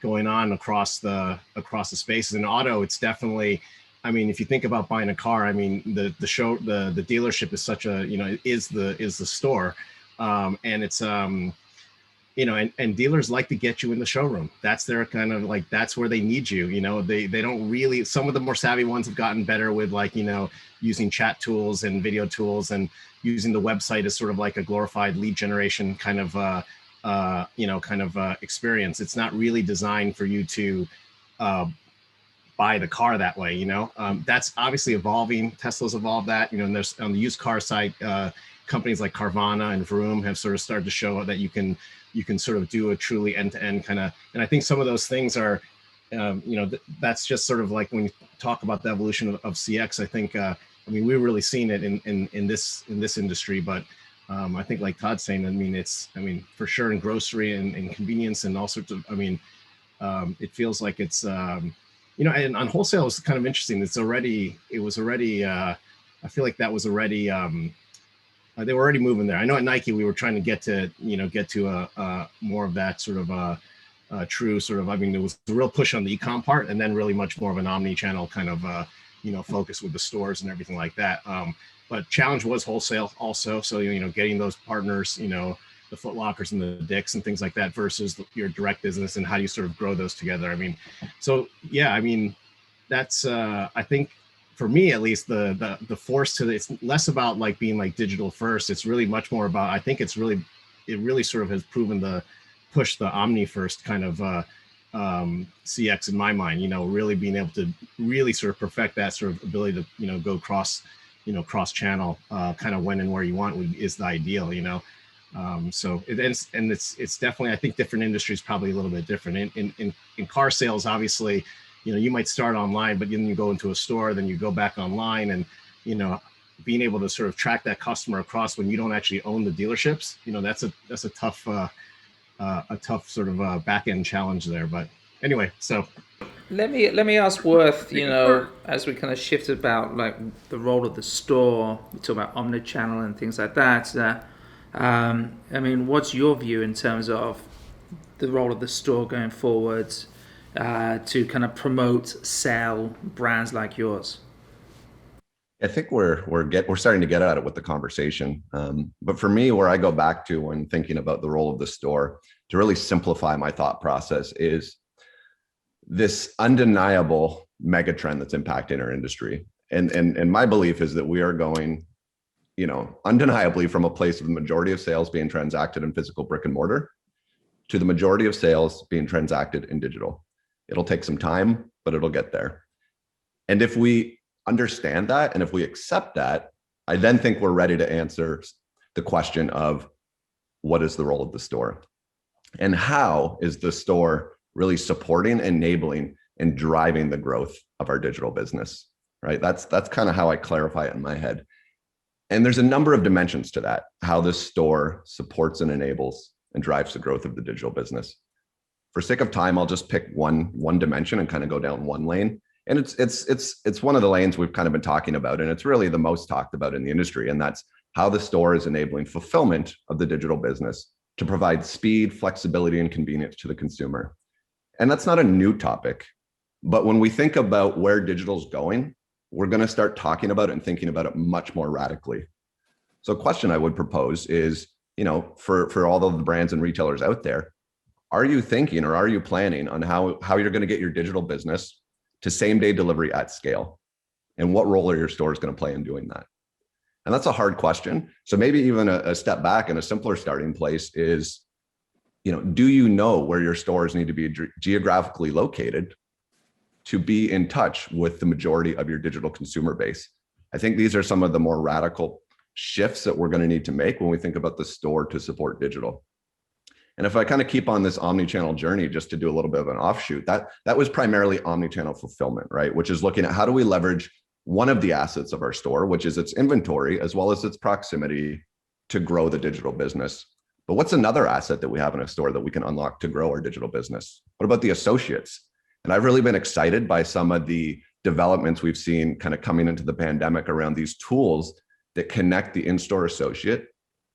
[SPEAKER 5] going on across the spaces. In auto, it's definitely, I mean, if you think about buying a car, I mean, the dealership is such a, is the store, and it's and dealers like to get you in the showroom. That's their kind of like, that's where they need you. They don't really, some of the more savvy ones have gotten better with like, using chat tools and video tools and using the website as sort of like a glorified lead generation kind of, experience. It's not really designed for you to buy the car that way. That's obviously evolving. Tesla's evolved that, and there's on the used car side, companies like Carvana and Vroom have sort of started to show that you can sort of do a truly end-to-end kind of, and I think some of those things are, that's just sort of like when you talk about the evolution of CX, I think, we've really seen it in this industry, but I think like Todd's saying, it's for sure in grocery and convenience and all sorts of, it feels like it's, and on wholesale it's kind of interesting. I feel like that was already, they were already moving there. I know at Nike we were trying to get to a more of that sort of true sort of, there was a real push on the e-com part, and then really much more of an omni-channel kind of focus with the stores and everything like that. But challenge was wholesale also. So getting those partners, the Foot Lockers and the Dicks and things like that versus your direct business, and how do you sort of grow those together? That's I think, for me at least, the force to it's less about like being like digital first. It's really much more about, I think it really sort of has proven the push the omni first kind of CX in my mind, really being able to really sort of perfect that sort of ability to, go cross channel, kind of when and where you want is the ideal, so it's definitely, I think different industries probably a little bit different. In car sales, obviously, you might start online, but then you go into a store, then you go back online, and, being able to sort of track that customer across when you don't actually own the dealerships, that's a tough sort of back end challenge there. But anyway, so
[SPEAKER 1] let me ask Worth, as we kind of shift about like the role of the store, we talk about omnichannel and things like that. What's your view in terms of the role of the store going forward to kind of promote, sell brands like yours?
[SPEAKER 10] I think we're starting to get at it with the conversation. But for me, where I go back to when thinking about the role of the store, to really simplify my thought process, is this undeniable megatrend that's impacting our industry. And my belief is that we are going, undeniably from a place of the majority of sales being transacted in physical brick and mortar to the majority of sales being transacted in digital. It'll take some time, but it'll get there. And if we understand that, and if we accept that, I then think we're ready to answer the question of what is the role of the store, and how is the store really supporting, enabling, and driving the growth of our digital business, right? That's kind of how I clarify it in my head. And there's a number of dimensions to that, how the store supports and enables and drives the growth of the digital business. For sake of time, I'll just pick one dimension and kind of go down one lane. And it's one of the lanes we've kind of been talking about, and it's really the most talked about in the industry. And that's how the store is enabling fulfillment of the digital business to provide speed, flexibility, and convenience to the consumer. And that's not a new topic, but when we think about where digital's going, we're going to start talking about it and thinking about it much more radically. So a question I would propose is, for all of the brands and retailers out there, are you thinking or are you planning on how you're going to get your digital business to same-day delivery at scale? And what role are your stores going to play in doing that? And that's a hard question. So maybe even a step back and a simpler starting place is, do you know where your stores need to be geographically located to be in touch with the majority of your digital consumer base? I think these are some of the more radical shifts that we're going to need to make when we think about the store to support digital. And if I kind of keep on this omni-channel journey, just to do a little bit of an offshoot, that was primarily omni-channel fulfillment, right? Which is looking at how do we leverage one of the assets of our store, which is its inventory, as well as its proximity, to grow the digital business. But what's another asset that we have in a store that we can unlock to grow our digital business? What about the associates? And I've really been excited by some of the developments we've seen kind of coming into the pandemic around these tools that connect the in-store associate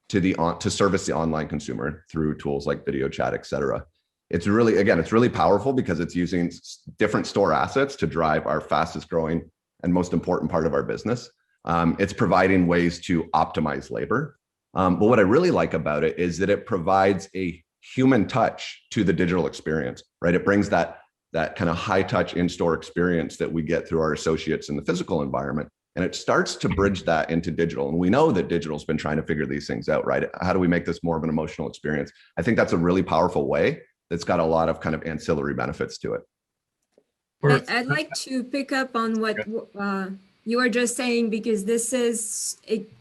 [SPEAKER 10] to service the online consumer through tools like video chat, et cetera. It's really, again, it's really powerful because it's using different store assets to drive our fastest growing and most important part of our business. It's providing ways to optimize labor. But what I really like about it is that it provides a human touch to the digital experience, right? It brings that kind of high touch in-store experience that we get through our associates in the physical environment. And it starts to bridge that into digital. And we know that digital's been trying to figure these things out, right? How do we make this more of an emotional experience? I think that's a really powerful way that's got a lot of kind of ancillary benefits to it.
[SPEAKER 7] I'd like to pick up on what you were just saying, because this is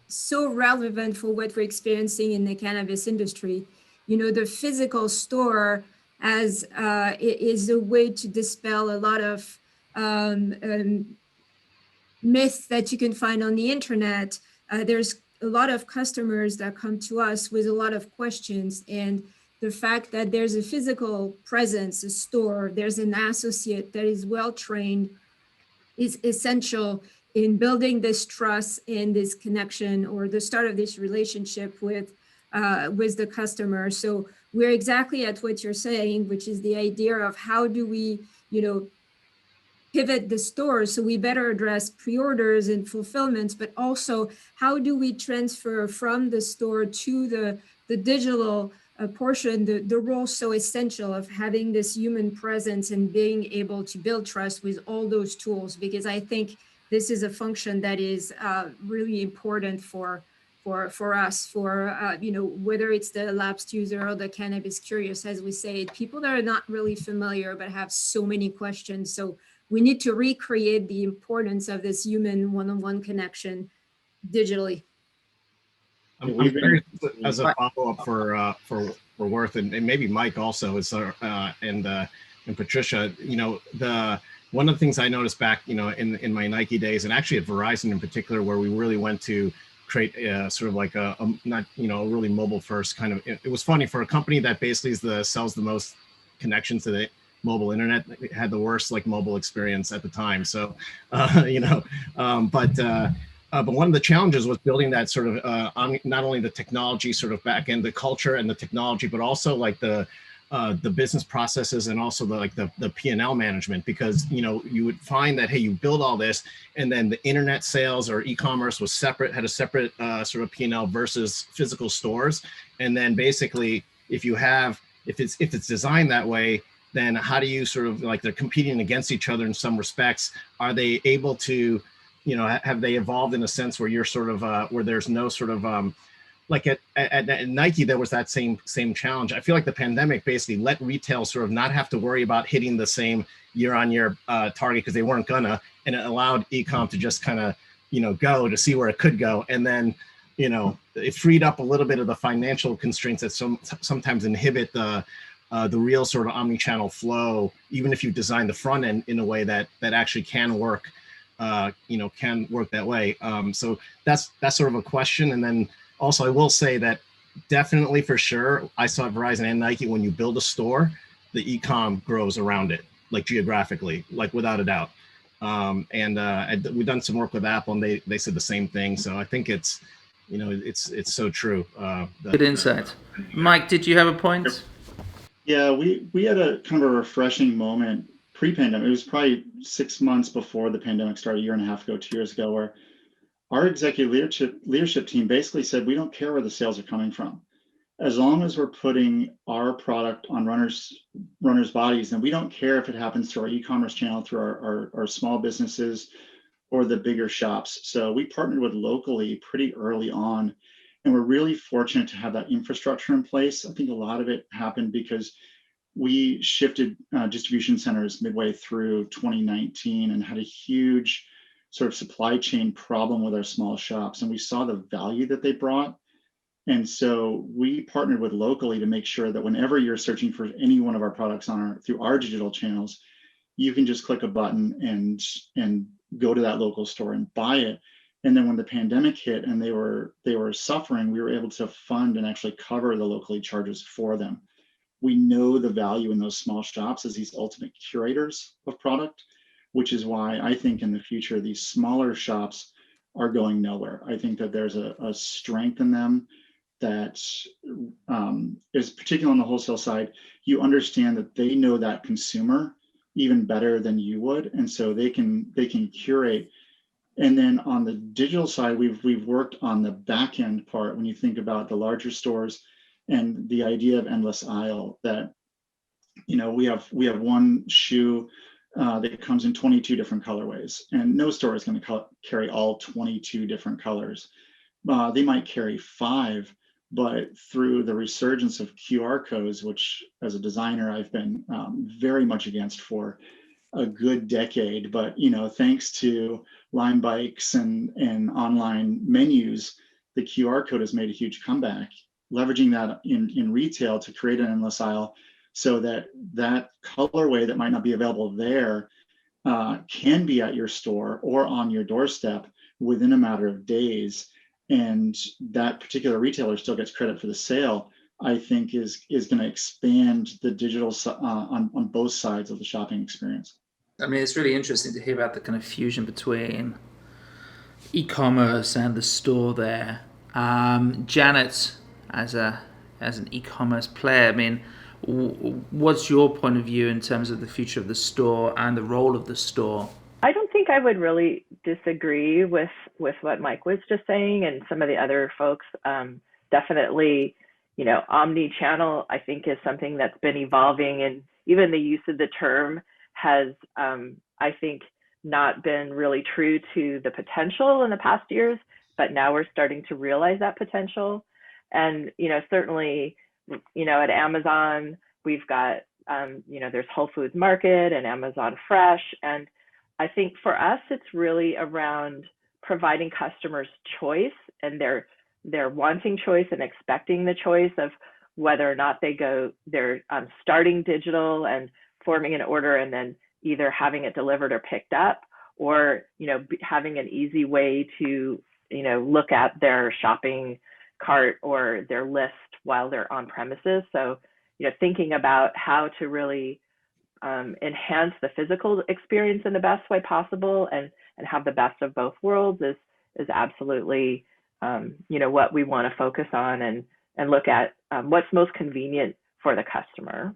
[SPEAKER 7] so relevant for what we're experiencing in the cannabis industry. You know, the physical store is a way to dispel a lot of myths that you can find on the internet. There's a lot of customers that come to us with a lot of questions, and the fact that there's a physical presence, a store, there's an associate that is well trained is essential in building this trust and this connection, or the start of this relationship with the customer. So we're exactly at what you're saying, which is the idea of how do we, pivot the stores so we better address pre-orders and fulfillments, but also how do we transfer from the store to the digital portion, the role so essential of having this human presence and being able to build trust with all those tools, because I think this is a function that is really important for us, whether it's the lapsed user or the cannabis curious, as we say, people that are not really familiar but have so many questions. So we need to recreate the importance of this human one-on-one connection digitally.
[SPEAKER 5] I'm curious, as a follow-up for Worth and maybe Mike also is and Patricia, one of the things I noticed back, in my Nike days, and actually at Verizon in particular, where we really went to create sort of like a really mobile first kind of. It was funny for a company that basically sells the most connections to the mobile internet. It had the worst mobile experience at the time. So, but one of the challenges was building that sort of not only the technology sort of back end, the culture and the technology, but also the business processes and also the P&L management, because you would find that, hey, you build all this and then the internet sales or e-commerce was had a separate sort of P&L versus physical stores. And then basically if it's designed that way, then how do you sort of they're competing against each other in some respects? Are they able to, have they evolved in a sense where you're sort of where there's no sort of at Nike, there was that same challenge. I feel like the pandemic basically let retail sort of not have to worry about hitting the same year-on-year target, because they weren't gonna, and it allowed e-com to just kind of go to see where it could go, and then it freed up a little bit of the financial constraints that sometimes inhibit the real sort of omni-channel flow, even if you design the front end in a way that actually can work, can work that way. So that's sort of a question. And then also I will say that definitely for sure, I saw at Verizon and Nike, when you build a store, the e-com grows around it, geographically, without a doubt. And we've done some work with Apple, and they said the same thing. So I think it's so true.
[SPEAKER 1] Good insight. Mike, did you have a point?
[SPEAKER 8] Yeah, we had a kind of a refreshing moment pre-pandemic. It was probably 6 months before the pandemic started, a year and a half ago, 2 years ago, where our executive leadership team basically said, we don't care where the sales are coming from. As long as we're putting our product on runners' bodies, and we don't care if it happens through our e-commerce channel, through our small businesses or the bigger shops. So we partnered with Locally pretty early on. And we're really fortunate to have that infrastructure in place. I think a lot of it happened because we shifted distribution centers midway through 2019 and had a huge sort of supply chain problem with our small shops. And we saw the value that they brought. And so we partnered with Locally to make sure that whenever you're searching for any one of our products through our digital channels, you can just click a button and go to that local store and buy it. And then when the pandemic hit and they were suffering, we were able to fund and actually cover the Locally charges for them. We know the value in those small shops as these ultimate curators of product, which is why I think in the future, these smaller shops are going nowhere. I think that there's a strength in them. that is particularly on the wholesale side, you understand that they know that consumer even better than you would, and so they can curate. And then on the digital side, we've worked on the back end part. When you think about the larger stores and the idea of endless aisle, that we have one shoe that comes in 22 different colorways, and no store is going to carry all 22 different colors. They might carry 5, but through the resurgence of QR codes, which as a designer I've been very much against for a good decade, but thanks to Lime Bikes and online menus, the QR code has made a huge comeback. Leveraging that in retail to create an endless aisle, so that colorway that might not be available there can be at your store or on your doorstep within a matter of days, and that particular retailer still gets credit for the sale. I think is going to expand the digital on both sides of the shopping experience.
[SPEAKER 1] I mean, it's really interesting to hear about the kind of fusion between e-commerce and the store there. Janet, as an e-commerce player, I mean, what's your point of view in terms of the future of the store and the role of the store?
[SPEAKER 11] I don't think I would really disagree with what Mike was just saying and some of the other folks. Definitely, omnichannel, I think, is something that's been evolving, and even the use of the term has, I think, not been really true to the potential in the past years, but now we're starting to realize that potential. And, certainly, at Amazon, we've got, there's Whole Foods Market and Amazon Fresh. And I think for us, it's really around providing customers choice, and they're wanting choice and expecting the choice of whether or not they're starting digital and forming an order and then either having it delivered or picked up, or having an easy way to look at their shopping cart or their list while they're on premises. So thinking about how to really enhance the physical experience in the best way possible and have the best of both worlds is absolutely what we want to focus on and look at what's most convenient for the customer.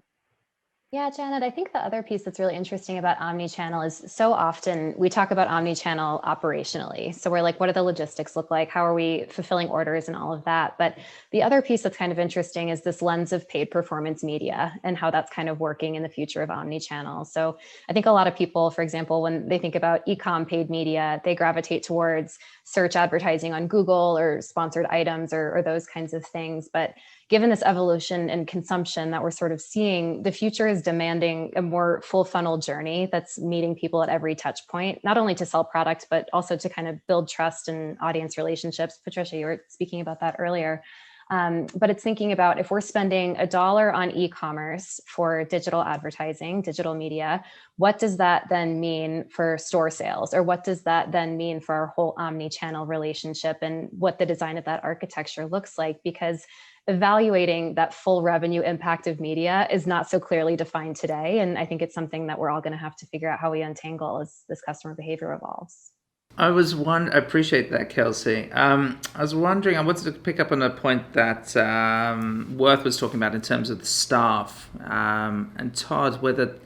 [SPEAKER 9] Yeah, Janet, I think the other piece that's really interesting about omnichannel is so often we talk about omnichannel operationally. So we're like, what do the logistics look like? How are we fulfilling orders and all of that? But the other piece that's kind of interesting is this lens of paid performance media and how that's kind of working in the future of omnichannel. So I think a lot of people, for example, when they think about e-com paid media, they gravitate towards search advertising on Google or sponsored items or those kinds of things. But given this evolution and consumption that we're sort of seeing, the future is demanding a more full funnel journey that's meeting people at every touch point, not only to sell products, but also to kind of build trust and audience relationships. Patricia, you were speaking about that earlier. But it's thinking about if we're spending $1 on e-commerce for digital advertising, digital media, what does that then mean for store sales? Or what does that then mean for our whole omni-channel relationship and what the design of that architecture looks like? Because evaluating that full revenue impact of media is not so clearly defined today. And I think it's something that we're all going to have to figure out how we untangle as this customer behavior evolves.
[SPEAKER 1] I appreciate that, Kelsey. I was wondering, I wanted to pick up on a point that Worth was talking about in terms of the staff. And Todd, whether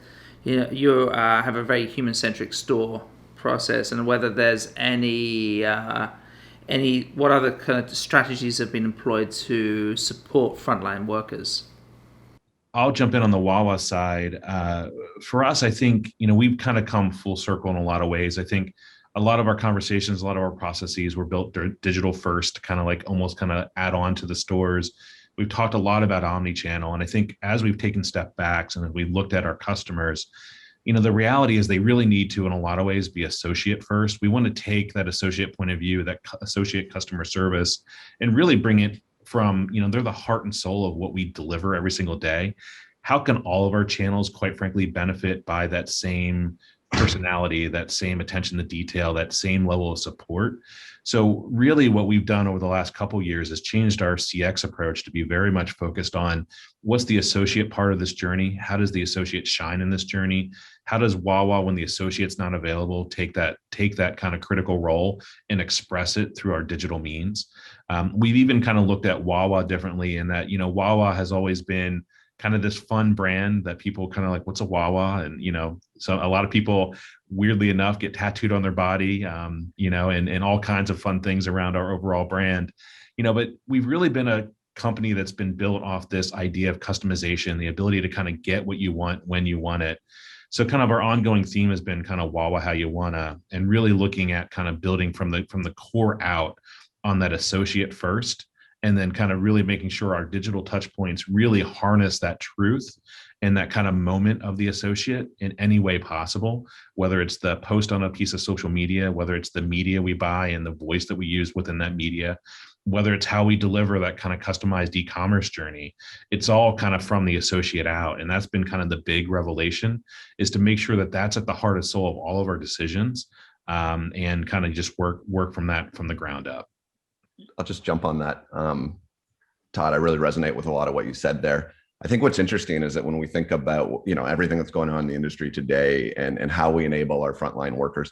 [SPEAKER 1] you have a very human-centric store process and whether there's what other kind of strategies have been employed to support frontline workers?
[SPEAKER 4] I'll jump in on the Wawa side. For us, I think, we've kind of come full circle in a lot of ways. I think a lot of our conversations, a lot of our processes were built digital first to kind of almost add on to the stores. We've talked a lot about omnichannel. And I think as we've taken step backs and we've looked at our customers, the reality is they really need to, in a lot of ways, be associate first. We want to take that associate point of view, that associate customer service, and really bring it from, they're the heart and soul of what we deliver every single day. How can all of our channels, quite frankly, benefit by that same personality, that same attention to detail, that same level of support. So really what we've done over the last couple of years is changed our CX approach to be very much focused on what's the associate part of this journey? How does the associate shine in this journey? How does Wawa, when the associate's not available, take that kind of critical role and express it through our digital means? We've even kind of looked at Wawa differently in that, Wawa has always been kind of this fun brand that people kind of like, what's a Wawa? And, so a lot of people, weirdly enough, get tattooed on their body, and all kinds of fun things around our overall brand, but we've really been a company that's been built off this idea of customization, the ability to kind of get what you want when you want it. So kind of our ongoing theme has been kind of Wawa how you wanna, and really looking at kind of building from the core out on that associate first, and then kind of really making sure our digital touch points really harness that truth and that kind of moment of the associate in any way possible, whether it's the post on a piece of social media, whether it's the media we buy and the voice that we use within that media, whether it's how we deliver that kind of customized e-commerce journey. It's all kind of from the associate out. And that's been kind of the big revelation, is to make sure that that's at the heart and soul of all of our decisions, and kind of just work from the ground up.
[SPEAKER 10] I'll just jump on that. Todd, I really resonate with a lot of what you said there. I think what's interesting is that when we think about, everything that's going on in the industry today and how we enable our frontline workers,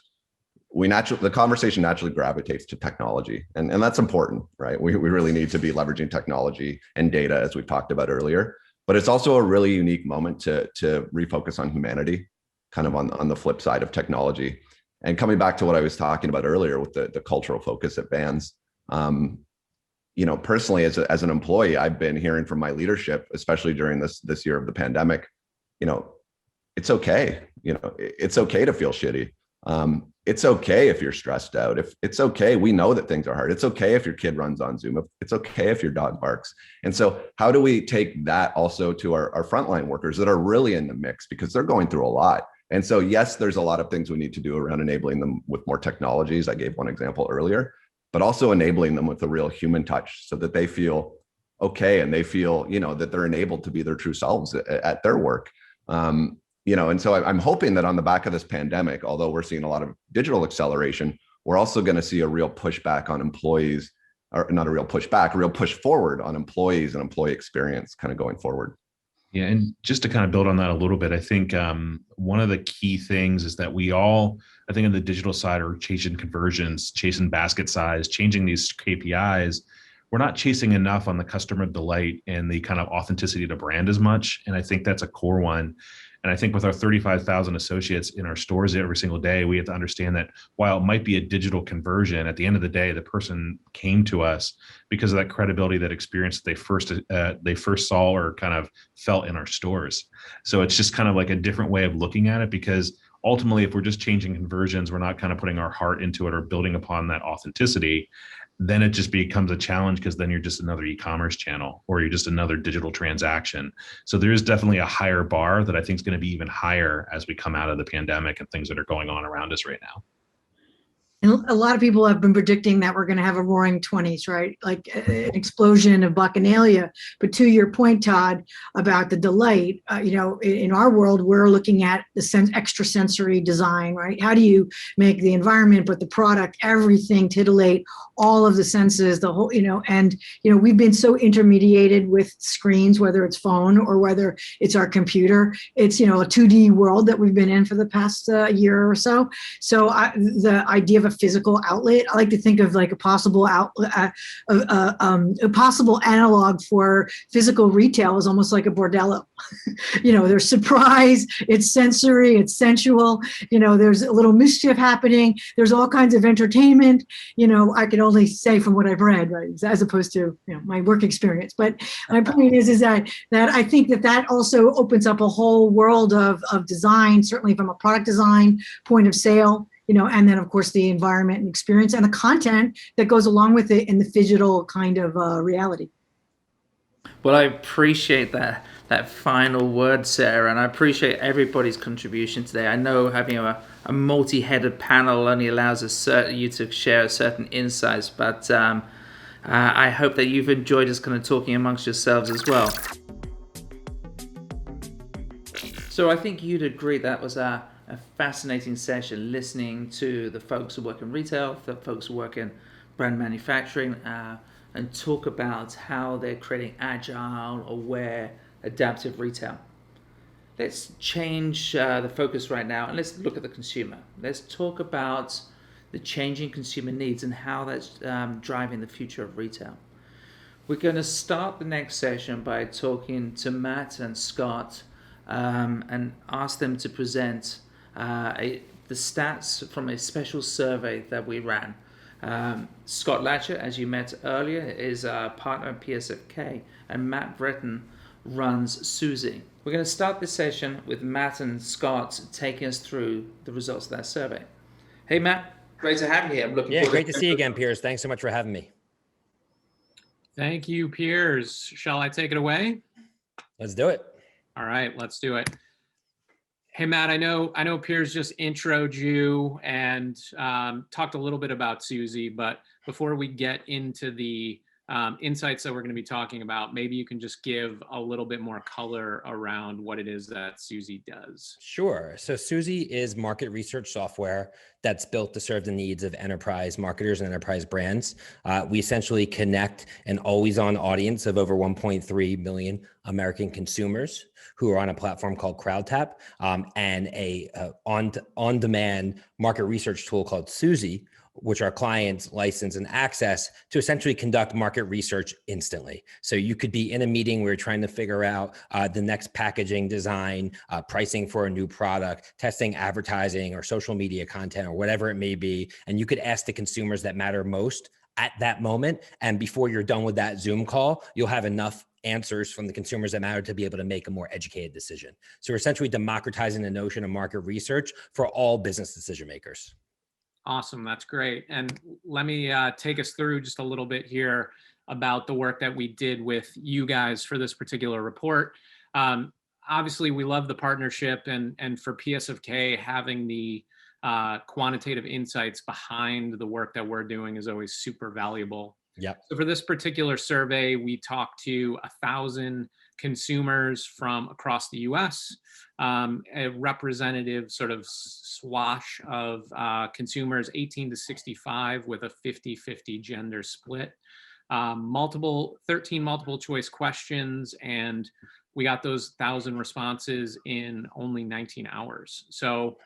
[SPEAKER 10] the conversation naturally gravitates to technology, and that's important, right? We really need to be leveraging technology and data, as we've talked about earlier, but it's also a really unique moment to refocus on humanity, kind of on the flip side of technology. And coming back to what I was talking about earlier with the cultural focus at Vans, personally, as an employee, I've been hearing from my leadership, especially during this year of the pandemic, it's okay. It's okay to feel shitty. It's okay if you're stressed out. If it's okay, we know that things are hard. It's okay if your kid runs on Zoom. It's okay if your dog barks. And so how do we take that also to our frontline workers that are really in the mix, because they're going through a lot? And so, yes, there's a lot of things we need to do around enabling them with more technologies. I gave one example earlier, but also enabling them with a real human touch so that they feel okay and they feel, that they're enabled to be their true selves at their work. And so I'm hoping that on the back of this pandemic, although we're seeing a lot of digital acceleration, we're also going to see a real pushback on employees, or not a real pushback, a real push forward on employees and employee experience kind of going forward.
[SPEAKER 4] Yeah, and just to kind of build on that a little bit, I think one of the key things is that we all, I think on the digital side, are chasing conversions, chasing basket size, changing these KPIs. We're not chasing enough on the customer delight and the kind of authenticity of the brand as much. And I think that's a core one. And I think with our 35,000 associates in our stores every single day, we have to understand that while it might be a digital conversion, at the end of the day, the person came to us because of that credibility, that experience that they first saw or kind of felt in our stores. So it's just kind of like a different way of looking at it, because ultimately, if we're just changing conversions, we're not kind of putting our heart into it or building upon that authenticity. Then it just becomes a challenge, because then you're just another e-commerce channel, or you're just another digital transaction. So there is definitely a higher bar that I think is going to be even higher as we come out of the pandemic and things that are going on around us right now.
[SPEAKER 6] And a lot of people have been predicting that we're going to have a roaring 20s, right? Like an explosion of bacchanalia. But to your point, Todd, about the delight, in our world, we're looking at the extrasensory design, right? How do you make the environment, but the product, everything titillate all of the senses, the whole, we've been so intermediated with screens, whether it's phone or whether it's our computer. It's, a 2D world that we've been in for the past year or so. So the idea of a physical outlet, I like to think of like a possible a possible analog for physical retail is almost like a bordello. There's surprise, it's sensory, it's sensual, there's a little mischief happening, there's all kinds of entertainment. I can only say from what I've read, right, as opposed to my work experience. But my point is that I think that also opens up a whole world of design, certainly from a product design point of sale, and then of course the environment and experience and the content that goes along with it in the digital kind of reality.
[SPEAKER 1] Well, I appreciate that final word, Sarah, and I appreciate everybody's contribution today. I know having a multi-headed panel only allows you to share certain insights, but I hope that you've enjoyed us kind of talking amongst yourselves as well. So I think you'd agree that was a a fascinating session listening to the folks who work in retail, the folks who work in brand manufacturing, and talk about how they're creating agile, aware, adaptive retail. Let's change the focus right now and let's look at the consumer. Let's talk about the changing consumer needs and how that's driving the future of retail. We're going to start the next session by talking to Matt and Scott and ask them to present the stats from a special survey that we ran. Scott Latcher, as you met earlier, is a partner at PSFK, and Matt Breton runs Suzy. We're going to start this session with Matt and Scott taking us through the results of that survey. Hey, Matt, great to have you here. I'm looking forward
[SPEAKER 12] great to see you again, Piers. Thanks so much for having me.
[SPEAKER 2] Thank you, Piers. Shall I take it away?
[SPEAKER 12] Let's do it.
[SPEAKER 2] All right, let's do it. Hey, Matt, I know Piers just introed you and talked a little bit about Suzy, but before we get into the insights that we're going to be talking about, maybe you can just give a little bit more color around what it is that Suzy does.
[SPEAKER 12] Sure. So Suzy is market research software that's built to serve the needs of enterprise marketers and enterprise brands. We essentially connect an always-on audience of over 1.3 million American consumers who are on a platform called CrowdTap and a on-demand market research tool called Suzy, which our clients license and access to essentially conduct market research instantly. So you could be in a meeting where you're trying to figure out the next packaging design, pricing for a new product, testing advertising or social media content or whatever it may be. And you could ask the consumers that matter most at that moment. And before you're done with that Zoom call, you'll have enough answers from the consumers that matter to be able to make a more educated decision. So we're essentially democratizing the notion of market research for all business decision makers.
[SPEAKER 2] Awesome, that's great. And let me take us through just a little bit here about the work that we did with you guys for this particular report. Obviously, we love the partnership, and for PSFK, having the quantitative insights behind the work that we're doing is always super valuable.
[SPEAKER 12] Yep.
[SPEAKER 2] So for this particular survey, we talked to 1,000 consumers from across the US, a representative sort of swash of consumers 18 to 65 with a 50-50 gender split, 13 multiple choice questions, and we got those 1,000 responses in only 19 hours. So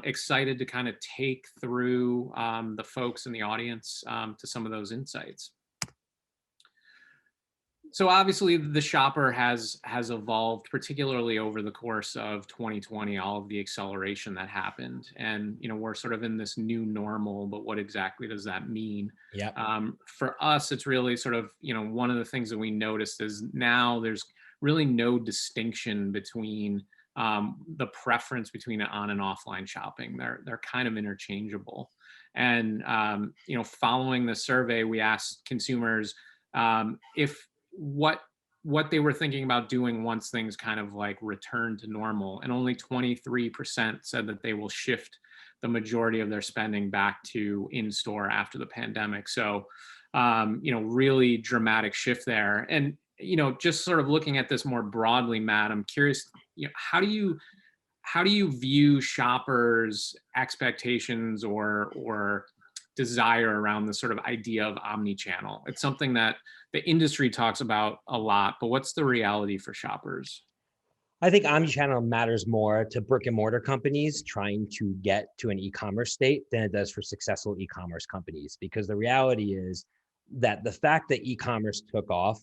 [SPEAKER 2] excited to kind of take through the folks in the audience to some of those insights. So obviously the shopper has evolved, particularly over the course of 2020, all of the acceleration that happened. And, we're sort of in this new normal, but what exactly does that mean?
[SPEAKER 12] Yeah.
[SPEAKER 2] For us, it's really sort of, one of the things that we noticed is now there's really no distinction between the preference between on and offline shopping. They're kind of interchangeable. And, following the survey, we asked consumers if what they were thinking about doing once things kind of like return to normal, and only 23% said that they will shift the majority of their spending back to in-store after the pandemic. So, really dramatic shift there. And, just sort of looking at this more broadly, Matt, I'm curious, how do you view shoppers' expectations or desire around the sort of idea of omnichannel? It's something that the industry talks about a lot, but what's the reality for shoppers?
[SPEAKER 12] I think omnichannel matters more to brick and mortar companies trying to get to an e-commerce state than it does for successful e-commerce companies, because the reality is that the fact that e-commerce took off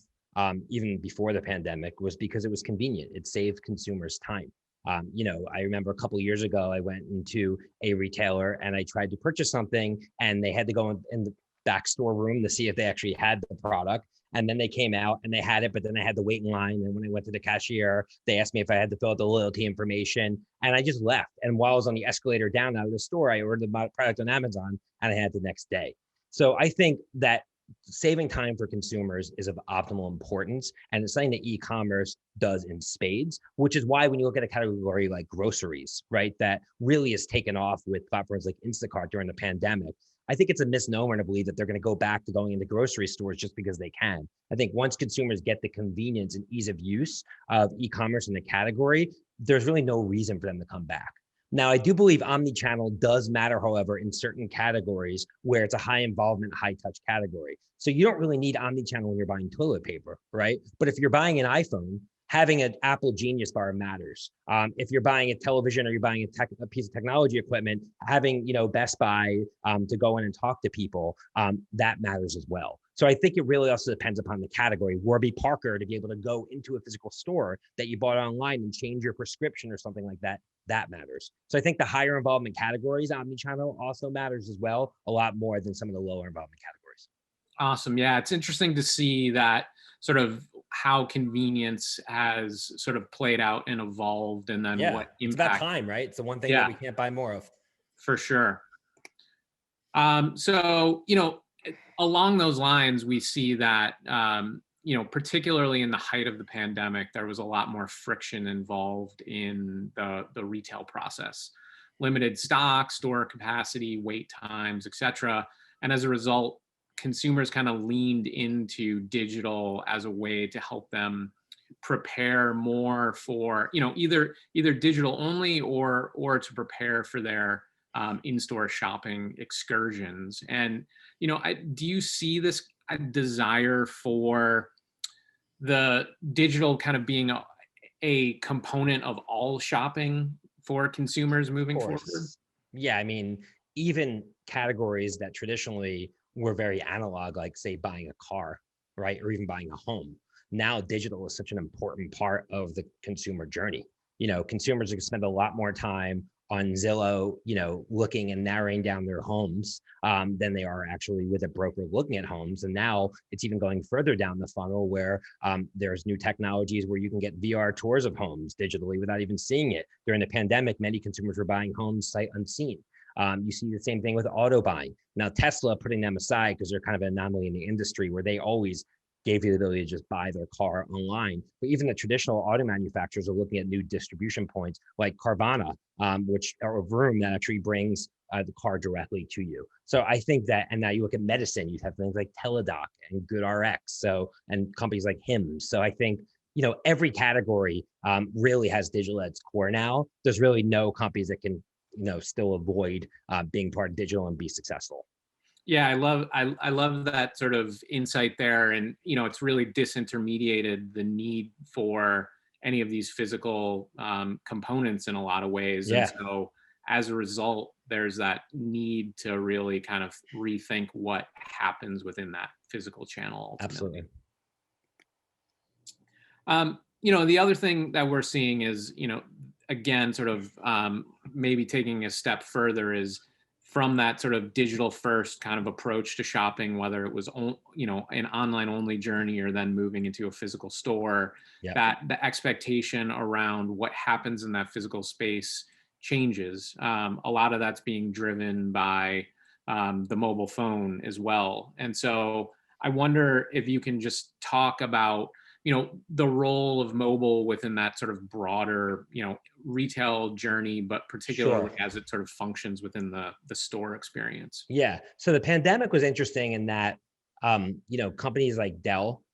[SPEAKER 12] even before the pandemic was because it was convenient. It saved consumers time. I remember a couple of years ago, I went into a retailer and I tried to purchase something, and they had to go in the back store room to see if they actually had the product. And then they came out and they had it, but then I had to wait in line. And when I went to the cashier, they asked me if I had to fill out the loyalty information, and I just left. And while I was on the escalator down out of the store, I ordered the product on Amazon and I had it the next day. So I think that saving time for consumers is of optimal importance, and it's something that e-commerce does in spades, which is why when you look at a category like groceries, right, that really has taken off with platforms like Instacart during the pandemic, I think it's a misnomer to believe that they're going to go back to going into grocery stores just because they can. I think once consumers get the convenience and ease of use of e-commerce in the category, there's really no reason for them to come back. Now, I do believe omnichannel does matter, however, in certain categories where it's a high involvement, high touch category. So you don't really need omnichannel when you're buying toilet paper, right? But if you're buying an iPhone, having an Apple Genius Bar matters. If you're buying a television or you're buying a piece of technology equipment, having Best Buy to go in and talk to people, that matters as well. So I think it really also depends upon the category. Warby Parker, to be able to go into a physical store that you bought online and change your prescription or something like that, that matters. So I think the higher involvement categories, omnichannel also matters as well, a lot more than some of the lower involvement categories.
[SPEAKER 2] Awesome. Yeah, it's interesting to see that sort of how convenience has sort of played out and evolved, and then what impact.
[SPEAKER 12] It's about time, right? It's the one thing that we can't buy more of.
[SPEAKER 2] For sure. So, along those lines, we see that, particularly in the height of the pandemic, there was a lot more friction involved in the retail process. Limited stock, store capacity, wait times, et cetera. And as a result, consumers kind of leaned into digital as a way to help them prepare more for, either digital only or to prepare for their in-store shopping excursions. And, do you see this desire for the digital kind of being a component of all shopping for consumers moving forward?
[SPEAKER 12] Yeah, I mean, even categories that traditionally were very analog, like say buying a car, right? Or even buying a home. Now digital is such an important part of the consumer journey. Consumers are going to spend a lot more time on Zillow, looking and narrowing down their homes than they are actually with a broker looking at homes. And now it's even going further down the funnel where there's new technologies where you can get VR tours of homes digitally without even seeing it. During the pandemic, many consumers were buying homes sight unseen. You see the same thing with auto buying. Now, Tesla, putting them aside because they're kind of an anomaly in the industry where they always gave you the ability to just buy their car online. But even the traditional auto manufacturers are looking at new distribution points like Carvana, which are a Vroom that actually brings the car directly to you. So I think that, and now you look at medicine, you have things like Teladoc and GoodRx, and companies like Hims. So I think, every category really has digital at its core now. There's really no companies that can still avoid being part of digital and be successful.
[SPEAKER 2] Yeah, I love that sort of insight there, and it's really disintermediated the need for any of these physical components in a lot of ways.
[SPEAKER 12] Yeah.
[SPEAKER 2] And so as a result, there's that need to really kind of rethink what happens within that physical channel ultimately.
[SPEAKER 12] Absolutely.
[SPEAKER 2] The other thing that we're seeing is, again, sort of maybe taking a step further is from that sort of digital first kind of approach to shopping, whether it was, an online only journey or then moving into a physical store, that the expectation around what happens in that physical space changes. A lot of that's being driven by the mobile phone as well. And so I wonder if you can just talk about the role of mobile within that sort of broader, retail journey, but particularly as it sort of functions within the store experience.
[SPEAKER 12] Yeah. So the pandemic was interesting in that, companies like Dell,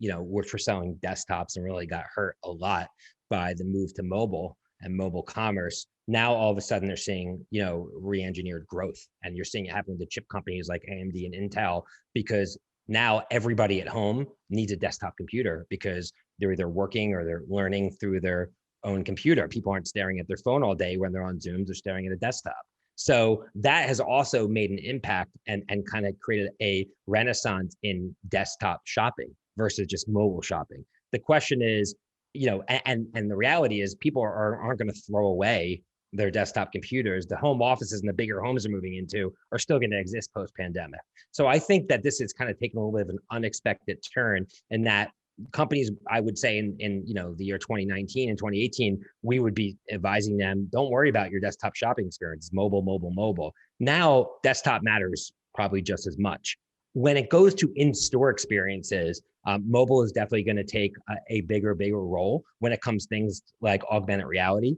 [SPEAKER 12] which were selling desktops and really got hurt a lot by the move to mobile and mobile commerce. Now, all of a sudden they're seeing, re-engineered growth, and you're seeing it happen to chip companies like AMD and Intel, because now everybody at home needs a desktop computer because they're either working or they're learning through their own computer. People aren't staring at their phone all day when they're on Zooms, they're staring at a desktop. So that has also made an impact and kind of created a renaissance in desktop shopping versus just mobile shopping. The question is, and the reality is people aren't going to throw away their desktop computers. The home offices and the bigger homes they're moving into are still going to exist post-pandemic. So I think that this is kind of taken a little bit of an unexpected turn, and that companies, I would say in the year 2019 and 2018, we would be advising them, don't worry about your desktop shopping experience, mobile, mobile, mobile. Now, desktop matters probably just as much. When it goes to in-store experiences, mobile is definitely going to take a bigger role when it comes to things like augmented reality,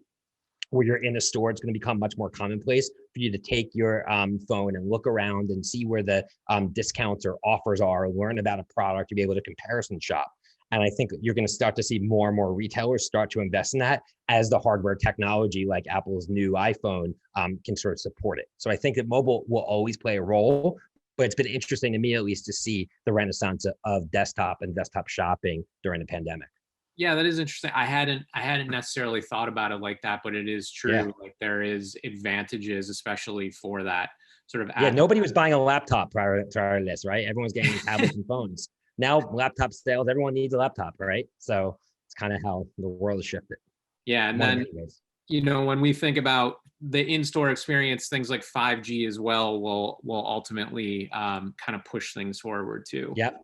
[SPEAKER 12] where you're in a store. It's going to become much more commonplace for you to take your phone and look around and see where the discounts or offers are, learn about a product, to be able to comparison shop. And I think you're going to start to see more and more retailers start to invest in that as the hardware technology like Apple's new iPhone can sort of support it. So I think that mobile will always play a role, but it's been interesting to me at least to see the renaissance of desktop and desktop shopping during the pandemic.
[SPEAKER 2] Yeah, that is interesting. I hadn't necessarily thought about it like that, but it is true.
[SPEAKER 12] Yeah.
[SPEAKER 2] Like there is advantages, especially for that sort of.
[SPEAKER 12] Yeah, nobody was buying a laptop prior to this, right? Everyone's getting tablets and phones. Now laptop sales, everyone needs a laptop, right? So it's kind of how the world has shifted.
[SPEAKER 2] Yeah, and then when we think about the in-store experience, things like 5G as well will ultimately kind of push things forward too.
[SPEAKER 12] Yep.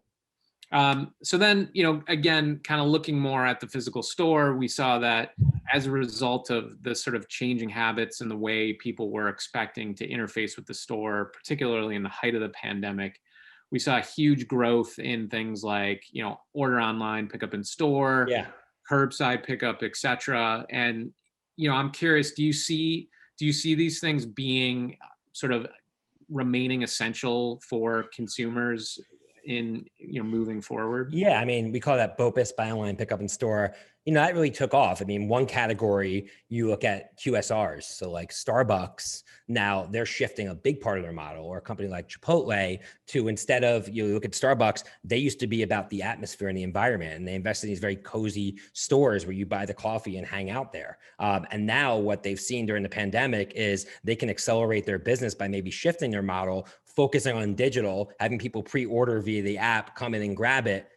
[SPEAKER 2] So then, again, kind of looking more at the physical store, we saw that as a result of the sort of changing habits and the way people were expecting to interface with the store, particularly in the height of the pandemic, we saw a huge growth in things like, order online, pick up in store, curbside pickup, et cetera. And, I'm curious, do you see these things being sort of remaining essential for consumers in moving forward?
[SPEAKER 12] Yeah, I mean, we call that BOPIS, buy online, pick up in store. That really took off. I mean, one category, you look at QSRs. So like Starbucks, now they're shifting a big part of their model, or a company like Chipotle, to instead of, you look at Starbucks, they used to be about the atmosphere and the environment. And they invested in these very cozy stores where you buy the coffee and hang out there. And now what they've seen during the pandemic is they can accelerate their business by maybe shifting their model, focusing on digital, having people pre-order via the app, come in and grab it.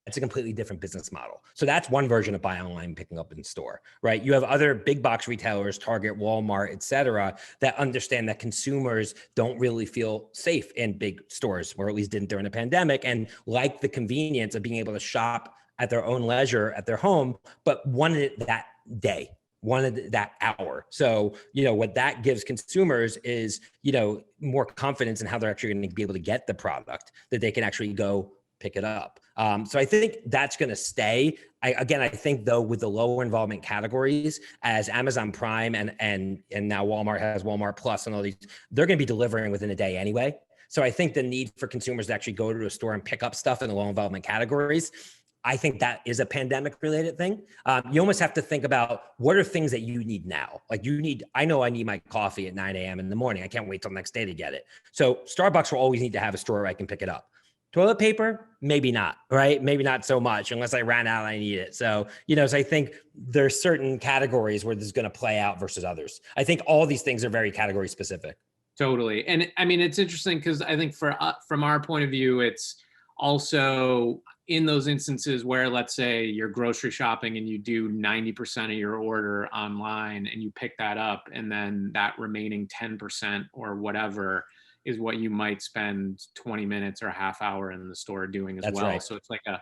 [SPEAKER 12] It's a completely different business model. So that's one version of buy online, picking up in store, right? You have other big box retailers, Target, Walmart, et cetera, that understand that consumers don't really feel safe in big stores, or at least didn't during the pandemic, and like the convenience of being able to shop at their own leisure at their home, but wanted it that day, wanted that hour. So, what that gives consumers is, more confidence in how they're actually going to be able to get the product, that they can actually go pick it up. So I think that's going to stay. I think though, with the lower involvement categories, as Amazon Prime and now Walmart has Walmart Plus and all these, they're going to be delivering within a day anyway. So I think the need for consumers to actually go to a store and pick up stuff in the low involvement categories, I think that is a pandemic related thing. You almost have to think about what are things that you need now. Like I know I need my coffee at 9 a.m. in the morning. I can't wait till the next day to get it. So Starbucks will always need to have a store where I can pick it up. Toilet paper, maybe not, right? Maybe not so much unless I ran out and I need it. So, so I think there's certain categories where this is going to play out versus others. I think all these things are very category specific.
[SPEAKER 2] Totally. And I mean, it's interesting because I think from our point of view, it's also in those instances where, let's say you're grocery shopping and you do 90% of your order online and you pick that up, and then that remaining 10% or whatever is what you might spend 20 minutes or a half hour in the store doing as well. Right. So it's like a,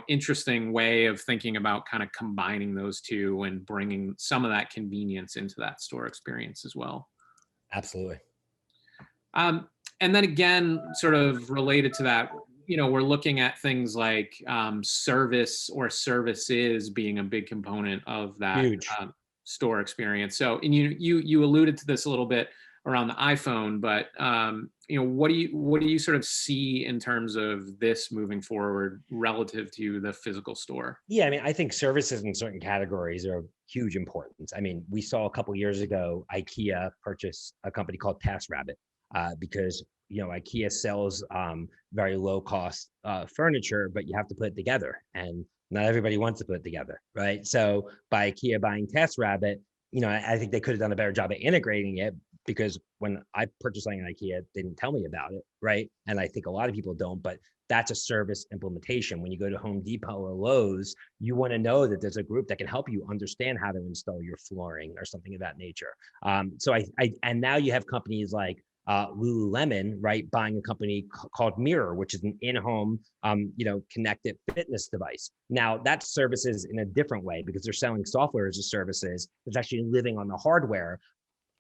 [SPEAKER 2] interesting way of thinking about kind of combining those two and bringing some of that convenience into that store experience as well.
[SPEAKER 12] Absolutely.
[SPEAKER 2] And then again, sort of related to that, we're looking at things like service or services being a big component of that store experience. So, and you alluded to this a little bit around the iPhone, but what do you sort of see in terms of this moving forward relative to the physical store?
[SPEAKER 12] Yeah, I mean, I think services in certain categories are of huge importance. I mean, we saw a couple of years ago, IKEA purchase a company called TaskRabbit because IKEA sells very low cost furniture, but you have to put it together, and not everybody wants to put it together, right? So by IKEA buying TaskRabbit, I think they could have done a better job of integrating it, because when I purchased something at IKEA, they didn't tell me about it, right? And I think a lot of people don't, but that's a service implementation. When you go to Home Depot or Lowe's, you want to know that there's a group that can help you understand how to install your flooring or something of that nature. So and now you have companies like Lululemon, right, buying a company called Mirror, which is an in-home, connected fitness device. Now that's services in a different way because they're selling software as a services. It's actually living on the hardware.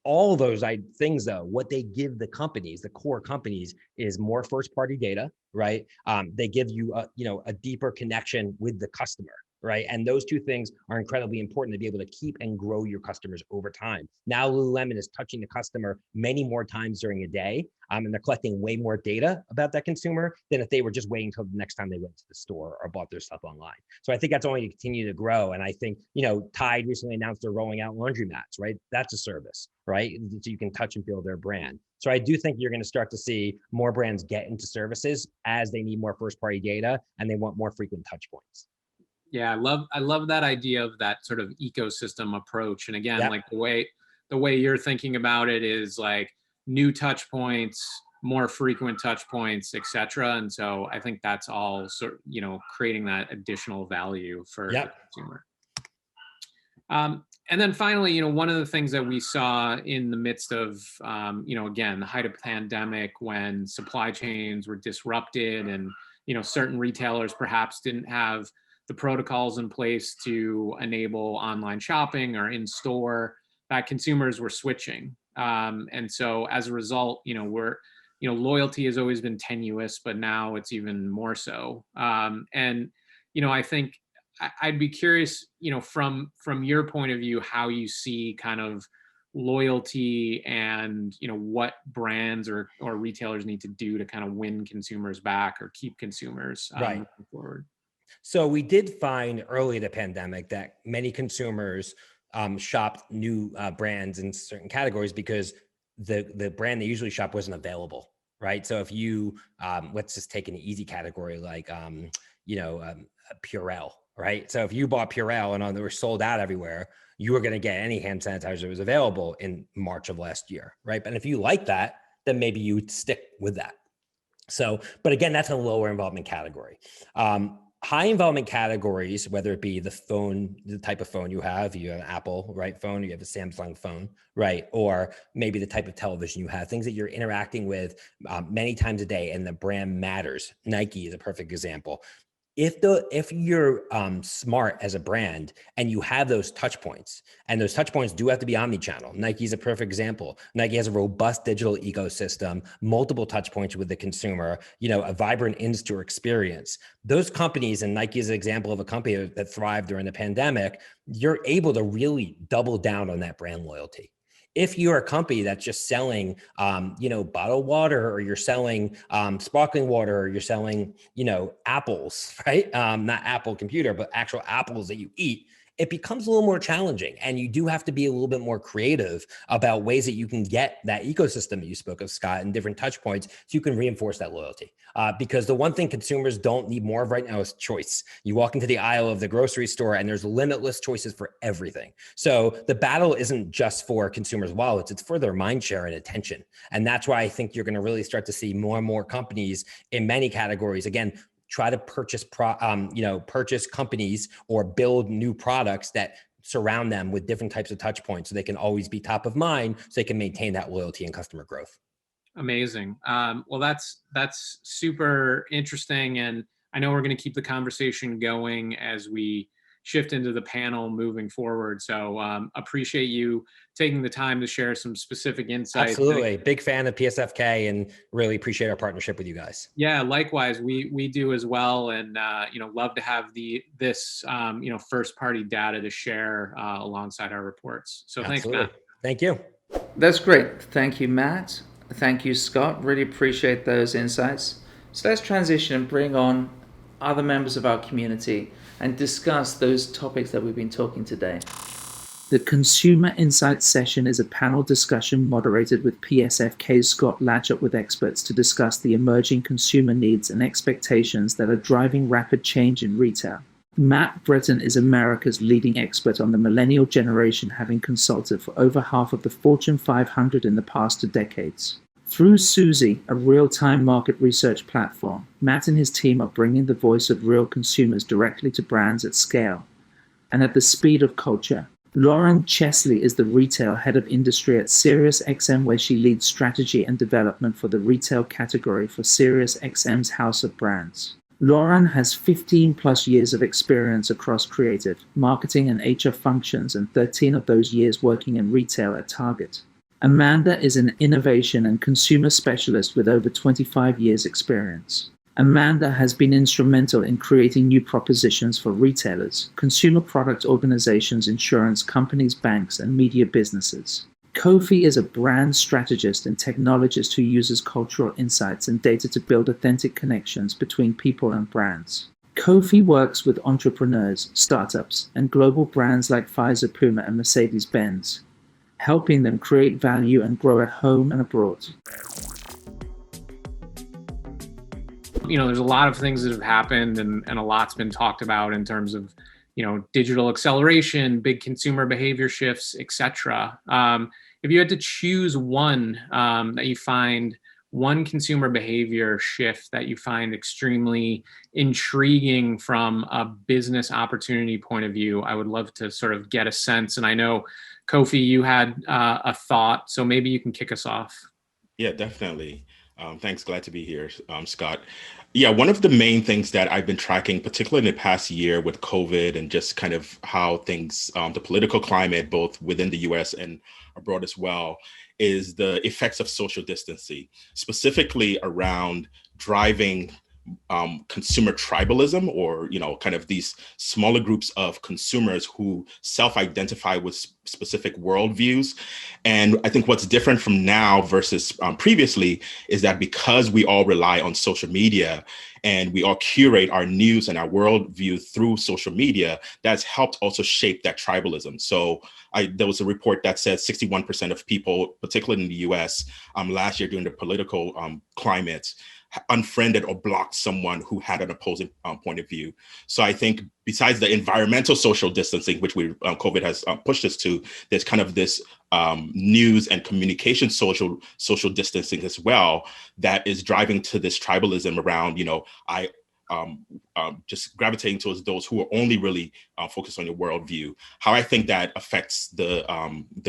[SPEAKER 12] All those things, though, what they give the companies, the core companies, is more first-party data, right? They give you a deeper connection with the customer, right? And those two things are incredibly important to be able to keep and grow your customers over time. Now Lululemon is touching the customer many more times during a day, and they're collecting way more data about that consumer than if they were just waiting until the next time they went to the store or bought their stuff online. So I think that's only to continue to grow. And I think, Tide recently announced they're rolling out laundromats, right? That's a service, right? So you can touch and feel their brand. So I do think you're going to start to see more brands get into services as they need more first-party data and they want more frequent touch points.
[SPEAKER 2] Yeah, I love that idea of that sort of ecosystem approach. And again,
[SPEAKER 12] Yep.
[SPEAKER 2] like the way you're thinking about it is like new touch points, more frequent touch points, et cetera. And so I think that's all sort of, creating that additional value for the consumer. And then finally, one of the things that we saw in the midst of, again, the height of the pandemic, when supply chains were disrupted and, certain retailers perhaps didn't have the protocols in place to enable online shopping or in store, that consumers were switching. And so as a result, loyalty has always been tenuous, but now it's even more so. And I think I'd be curious, from your point of view, how you see kind of loyalty and, what brands or retailers need to do to kind of win consumers back or keep consumers moving forward.
[SPEAKER 12] So we did find early in the pandemic that many consumers shopped new brands in certain categories because the brand they usually shop wasn't available, right? So if you, let's just take an easy category like, Purell, right? So if you bought Purell and they were sold out everywhere, you were going to get any hand sanitizer that was available in March of last year, right? But if you like that, then maybe you would stick with that. So, but again, that's a lower involvement category. High involvement categories, whether it be the phone, the type of phone you have an Apple, right, phone, you have a Samsung phone, right, or maybe the type of television you have, things that you're interacting with many times a day, and the brand matters. Nike is a perfect example. If you're smart as a brand and you have those touch points, and those touch points do have to be omnichannel. Nike is a perfect example. Nike has a robust digital ecosystem, multiple touch points with the consumer, a vibrant in-store experience. Those companies, and Nike is an example of a company that thrived during the pandemic, you're able to really double down on that brand loyalty. If you're a company that's just selling, bottled water, or you're selling sparkling water, or you're selling, apples, right? Not Apple computer, but actual apples that you eat, it becomes a little more challenging. And you do have to be a little bit more creative about ways that you can get that ecosystem that you spoke of, Scott, and different touch points so you can reinforce that loyalty. Because the one thing consumers don't need more of right now is choice. You walk into the aisle of the grocery store and there's limitless choices for everything. So the battle isn't just for consumers' wallets, it's for their mind share and attention. And that's why I think you're going to really start to see more and more companies in many categories, again, try to purchase companies or build new products that surround them with different types of touch points so they can always be top of mind, so they can maintain that loyalty and customer growth.
[SPEAKER 2] Amazing. Well, that's super interesting. And I know we're going to keep the conversation going as we shift into the panel moving forward. So appreciate you taking the time to share some specific insights.
[SPEAKER 12] Absolutely. Big fan of PSFK and really appreciate our partnership with you guys.
[SPEAKER 2] Yeah, likewise. We do as well. And, love to have this, first party data to share alongside our reports. So
[SPEAKER 12] Absolutely.
[SPEAKER 2] Thanks, Matt.
[SPEAKER 12] Thank you.
[SPEAKER 1] That's great. Thank you, Matt. Thank you, Scott. Really appreciate those insights. So let's transition and bring on other members of our community and discuss those topics that we've been talking today. The Consumer Insights session is a panel discussion moderated with PSFK's Scott Latchup with experts to discuss the emerging consumer needs and expectations that are driving rapid change in retail. Matt Breton is America's leading expert on the millennial generation, having consulted for over half of the Fortune 500 in the past 2 decades. Through Suzy, a real-time market research platform, Matt and his team are bringing the voice of real consumers directly to brands at scale and at the speed of culture. Lauren Chesley is the retail head of industry at SiriusXM, where she leads strategy and development for the retail category for SiriusXM's House of Brands. Lauren has 15 plus years of experience across creative, marketing, and HR functions, and 13 of those years working in retail at Target. Amanda is an innovation and consumer specialist with over 25 years experience. Amanda has been instrumental in creating new propositions for retailers, consumer product organizations, insurance companies, banks, and media businesses. Kofi is a brand strategist and technologist who uses cultural insights and data to build authentic connections between people and brands. Kofi works with entrepreneurs, startups, and global brands like Pfizer, Puma, and Mercedes-Benz, helping them create value and grow at home and abroad.
[SPEAKER 2] There's a lot of things that have happened and a lot's been talked about in terms of, digital acceleration, big consumer behavior shifts, etc. If you had to choose one one consumer behavior shift that you find extremely intriguing from a business opportunity point of view, I would love to sort of get a sense. And I know, Kofi, you had a thought, so maybe you can kick us off.
[SPEAKER 13] Yeah, definitely. Thanks. Glad to be here, Scott. Yeah, one of the main things that I've been tracking, particularly in the past year with COVID and just kind of how things, the political climate, both within the US and abroad as well, is the effects of social distancing, specifically around driving consumer tribalism, or kind of these smaller groups of consumers who self-identify with specific worldviews. And I think what's different from now versus previously is that because we all rely on social media and we all curate our news and our worldview through social media, that's helped also shape that tribalism. So there was a report that said 61% of people, particularly in the US, last year during the political climate, unfriended or blocked someone who had an opposing point of view. So I think besides the environmental social distancing, which COVID has pushed us to, there's kind of this news and communication social distancing as well that is driving to this tribalism around, just gravitating towards those who are only really focused on your worldview. How I think that affects the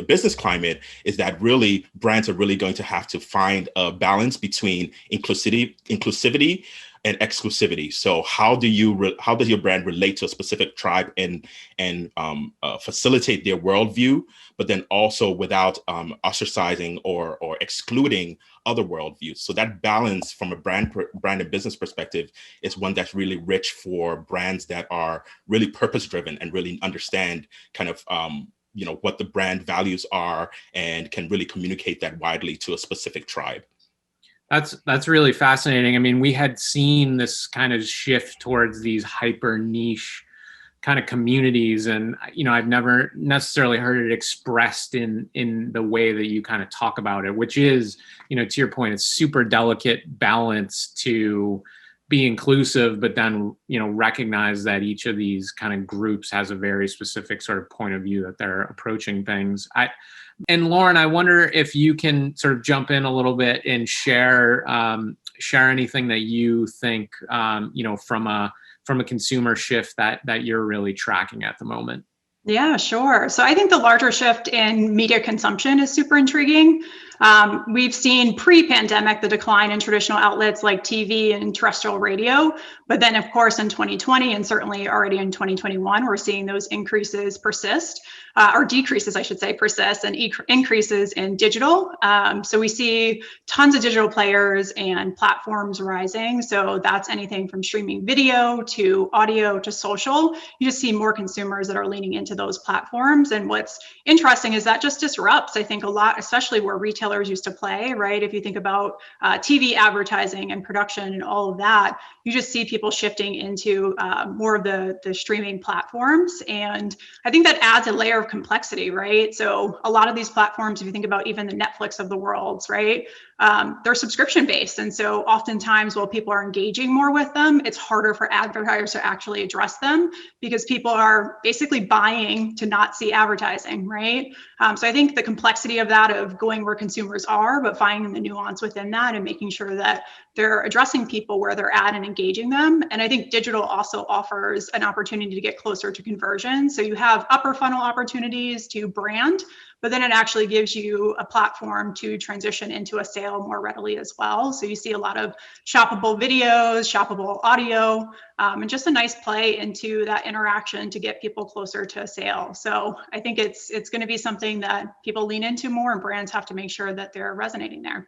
[SPEAKER 13] business climate is that really brands are really going to have to find a balance between inclusivity and exclusivity. So how does your brand relate to a specific tribe and facilitate their worldview, but then also without ostracizing or excluding other worldviews? So that balance from a brand and business perspective is one that's really rich for brands that are really purpose driven and really understand kind of what the brand values are and can really communicate that widely to a specific tribe.
[SPEAKER 2] That's really fascinating. I mean, we had seen this kind of shift towards these hyper niche kind of communities, and I've never necessarily heard it expressed in the way that you kind of talk about it, which is, to your point, it's super delicate balance to be inclusive, but then recognize that each of these kind of groups has a very specific sort of point of view that they're approaching things. And Lauren, I wonder if you can sort of jump in a little bit and share anything that you think, from a consumer shift that you're really tracking at the moment.
[SPEAKER 14] Yeah, sure. So I think the larger shift in media consumption is super intriguing. We've seen pre-pandemic the decline in traditional outlets like TV and terrestrial radio, but then of course in 2020 and certainly already in 2021, we're seeing those increases persist, or decreases, I should say, persist, and increases in digital. So we see tons of digital players and platforms rising. So that's anything from streaming video to audio to social. You just see more consumers that are leaning into those platforms. And what's interesting is that just disrupts, I think, a lot, especially where retailers used to play, right? If you think about TV advertising and production and all of that, you just see people shifting into more of the streaming platforms. And I think that adds a layer of complexity, right? So a lot of these platforms, if you think about even the Netflix of the world, right? They're subscription based. And so oftentimes while people are engaging more with them, it's harder for advertisers to actually address them because people are basically buying to not see advertising, right? So I think the complexity of that, of going where consumers are, but finding the nuance within that and making sure that they're addressing people where they're at and engaging them. And I think digital also offers an opportunity to get closer to conversion. So you have upper funnel opportunities to brand, but then it actually gives you a platform to transition into a sale more readily as well. So you see a lot of shoppable videos, shoppable audio, and just a nice play into that interaction to get people closer to a sale. So I think it's going to be something that people lean into more, and brands have to make sure that they're resonating there.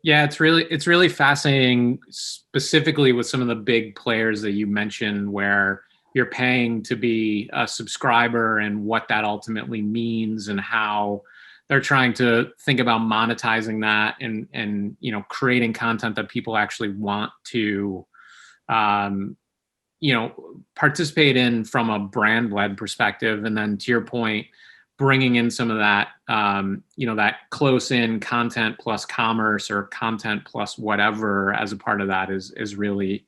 [SPEAKER 2] Yeah, it's really fascinating, specifically with some of the big players that you mentioned, where you're paying to be a subscriber and what that ultimately means, and how they're trying to think about monetizing that, and creating content that people actually want to participate in from a brand-led perspective. And then to your point, bringing in some of that, that close-in content plus commerce, or content plus whatever as a part of that is really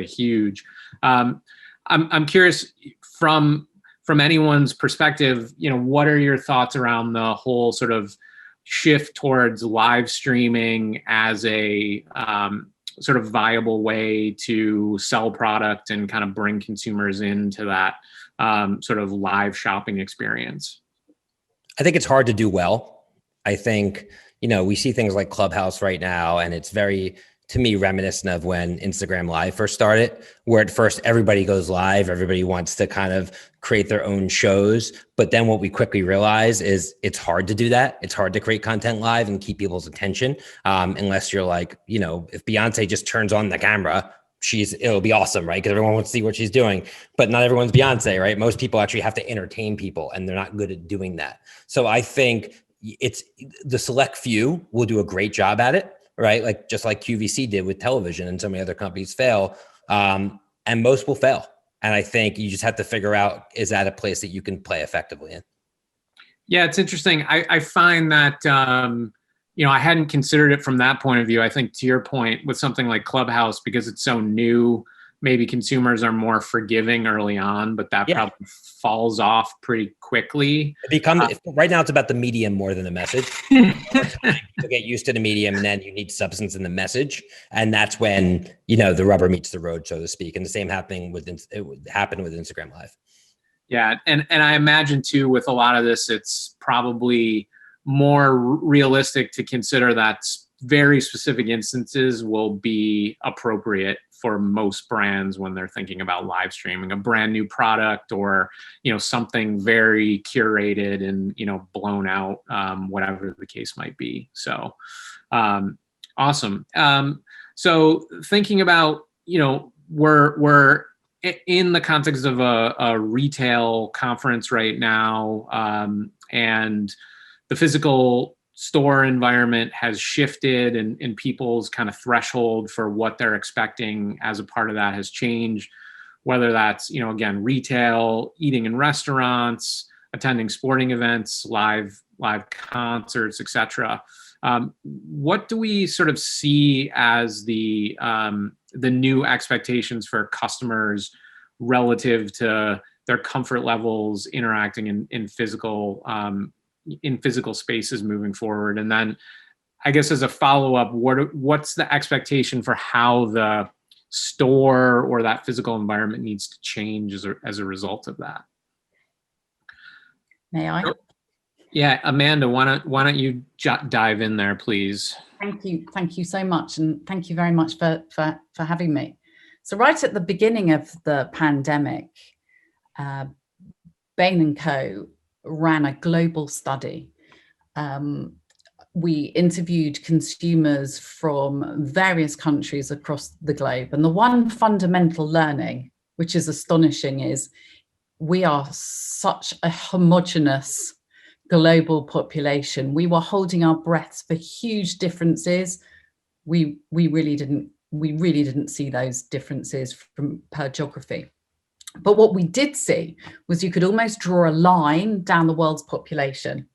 [SPEAKER 2] huge. I'm curious, from anyone's perspective, what are your thoughts around the whole sort of shift towards live streaming as a sort of viable way to sell product and kind of bring consumers into that sort of live shopping experience?
[SPEAKER 12] I think it's hard to do well. I think, we see things like Clubhouse right now, and it's very, to me, reminiscent of when Instagram Live first started, where at first everybody goes live, everybody wants to kind of create their own shows. But then what we quickly realize is it's hard to do that. It's hard to create content live and keep people's attention, unless you're like, if Beyonce just turns on the camera, it'll be awesome, right? Because everyone wants to see what she's doing, but not everyone's Beyonce, right? Most people actually have to entertain people, and they're not good at doing that. So I think it's the select few will do a great job at it, right? Like just like QVC did with television, and so many other companies fail, and most will fail. And I think you just have to figure out, is that a place that you can play effectively in?
[SPEAKER 2] Yeah, it's interesting. I find that, I hadn't considered it from that point of view. I think to your point, with something like Clubhouse, because it's so new, maybe consumers are more forgiving early on, but that probably falls off pretty quickly.
[SPEAKER 12] Right now it's about the medium more than the message. People get used to the medium, and then you need substance in the message. And that's when, the rubber meets the road, so to speak. And the same it would happen with Instagram Live.
[SPEAKER 2] Yeah. And I imagine too, with a lot of this, it's probably more realistic to consider that very specific instances will be appropriate for most brands when they're thinking about live streaming a brand new product, or something very curated and blown out, whatever the case might be. So awesome. So thinking about, we're in the context of a retail conference right now, and the physical store environment has shifted, and people's kind of threshold for what they're expecting as a part of that has changed, whether that's, again, retail, eating in restaurants, attending sporting events, live concerts, etc. What do we sort of see as the new expectations for customers relative to their comfort levels interacting in physical spaces moving forward? And then I guess as a follow-up, what's the expectation for how the store or that physical environment needs to change as a result of that?
[SPEAKER 15] May I?
[SPEAKER 2] Yeah, Amanda, why don't you dive in there, please?
[SPEAKER 15] Thank you so much, and thank you very much for having me. So right at the beginning of the pandemic, Bain & Co. ran a global study. We interviewed consumers from various countries across the globe, and the one fundamental learning, which is astonishing, is we are such a homogenous global population. We were holding our breaths for huge differences. We really didn't see those differences per geography. But what we did see was you could almost draw a line down the world's population.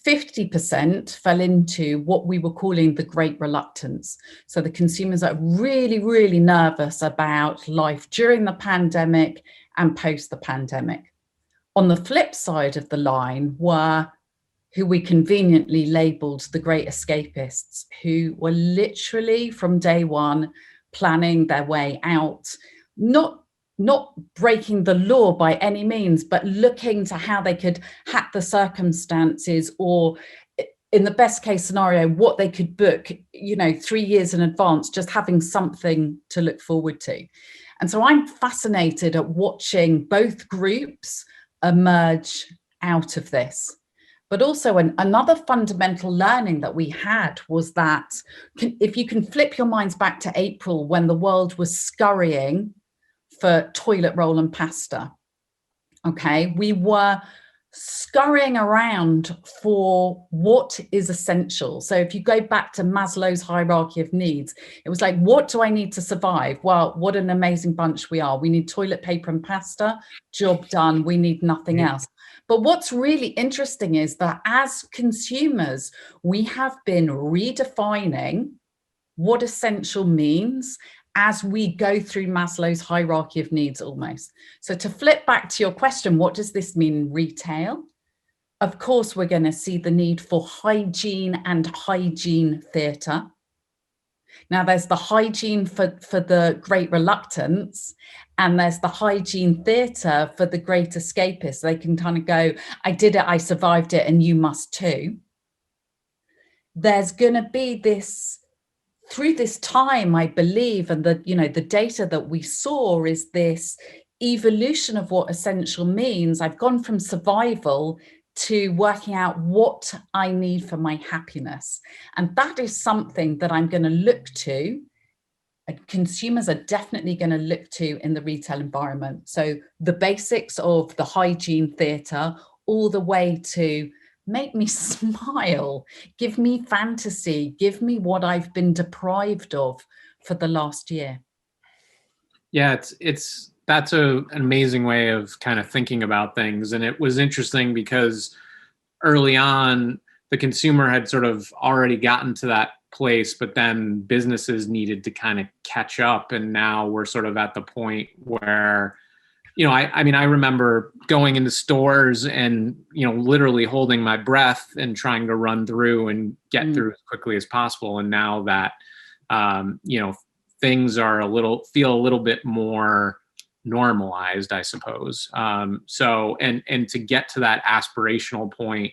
[SPEAKER 15] 50% fell into what we were calling the great reluctance. So the consumers are really, really nervous about life during the pandemic and post the pandemic. On the flip side of the line were who we conveniently labeled the great escapists, who were literally from day one planning their way out, not breaking the law by any means, but looking to how they could hack the circumstances, or in the best case scenario, what they could book, 3 years in advance, just having something to look forward to. And so I'm fascinated at watching both groups emerge out of this. But also another fundamental learning that we had was that if you can flip your minds back to April when the world was scurrying for toilet roll and pasta, okay, we were scurrying around for what is essential. So if you go back to Maslow's hierarchy of needs, it was like, what do I need to survive? Well, what an amazing bunch we are. We need toilet paper and pasta, job done. We need nothing else. But what's really interesting is that as consumers, we have been redefining what essential means as we go through Maslow's hierarchy of needs almost. So to flip back to your question, what does this mean in retail? Of course, we're going to see the need for hygiene and hygiene theatre. Now, there's the hygiene for the great reluctance, and there's the hygiene theatre for the great escapists. They can kind of go, I did it, I survived it, and you must too. There's going to be this, through this time, I believe, and the data that we saw is this evolution of what essential means. I've gone from survival to working out what I need for my happiness. And that is something that I'm going to look to, and consumers are definitely going to look to in the retail environment. So the basics of the hygiene theatre, all the way to make me smile, give me fantasy, give me what I've been deprived of for the last year.
[SPEAKER 2] Yeah, that's an amazing way of kind of thinking about things. And it was interesting because early on, the consumer had sort of already gotten to that place, but then businesses needed to kind of catch up. And now we're sort of at the point where, I mean, I remember going into stores and, literally holding my breath and trying to run through and get through as quickly as possible. And now that, things are feel a little bit more normalized, I suppose. So, and to get to that aspirational point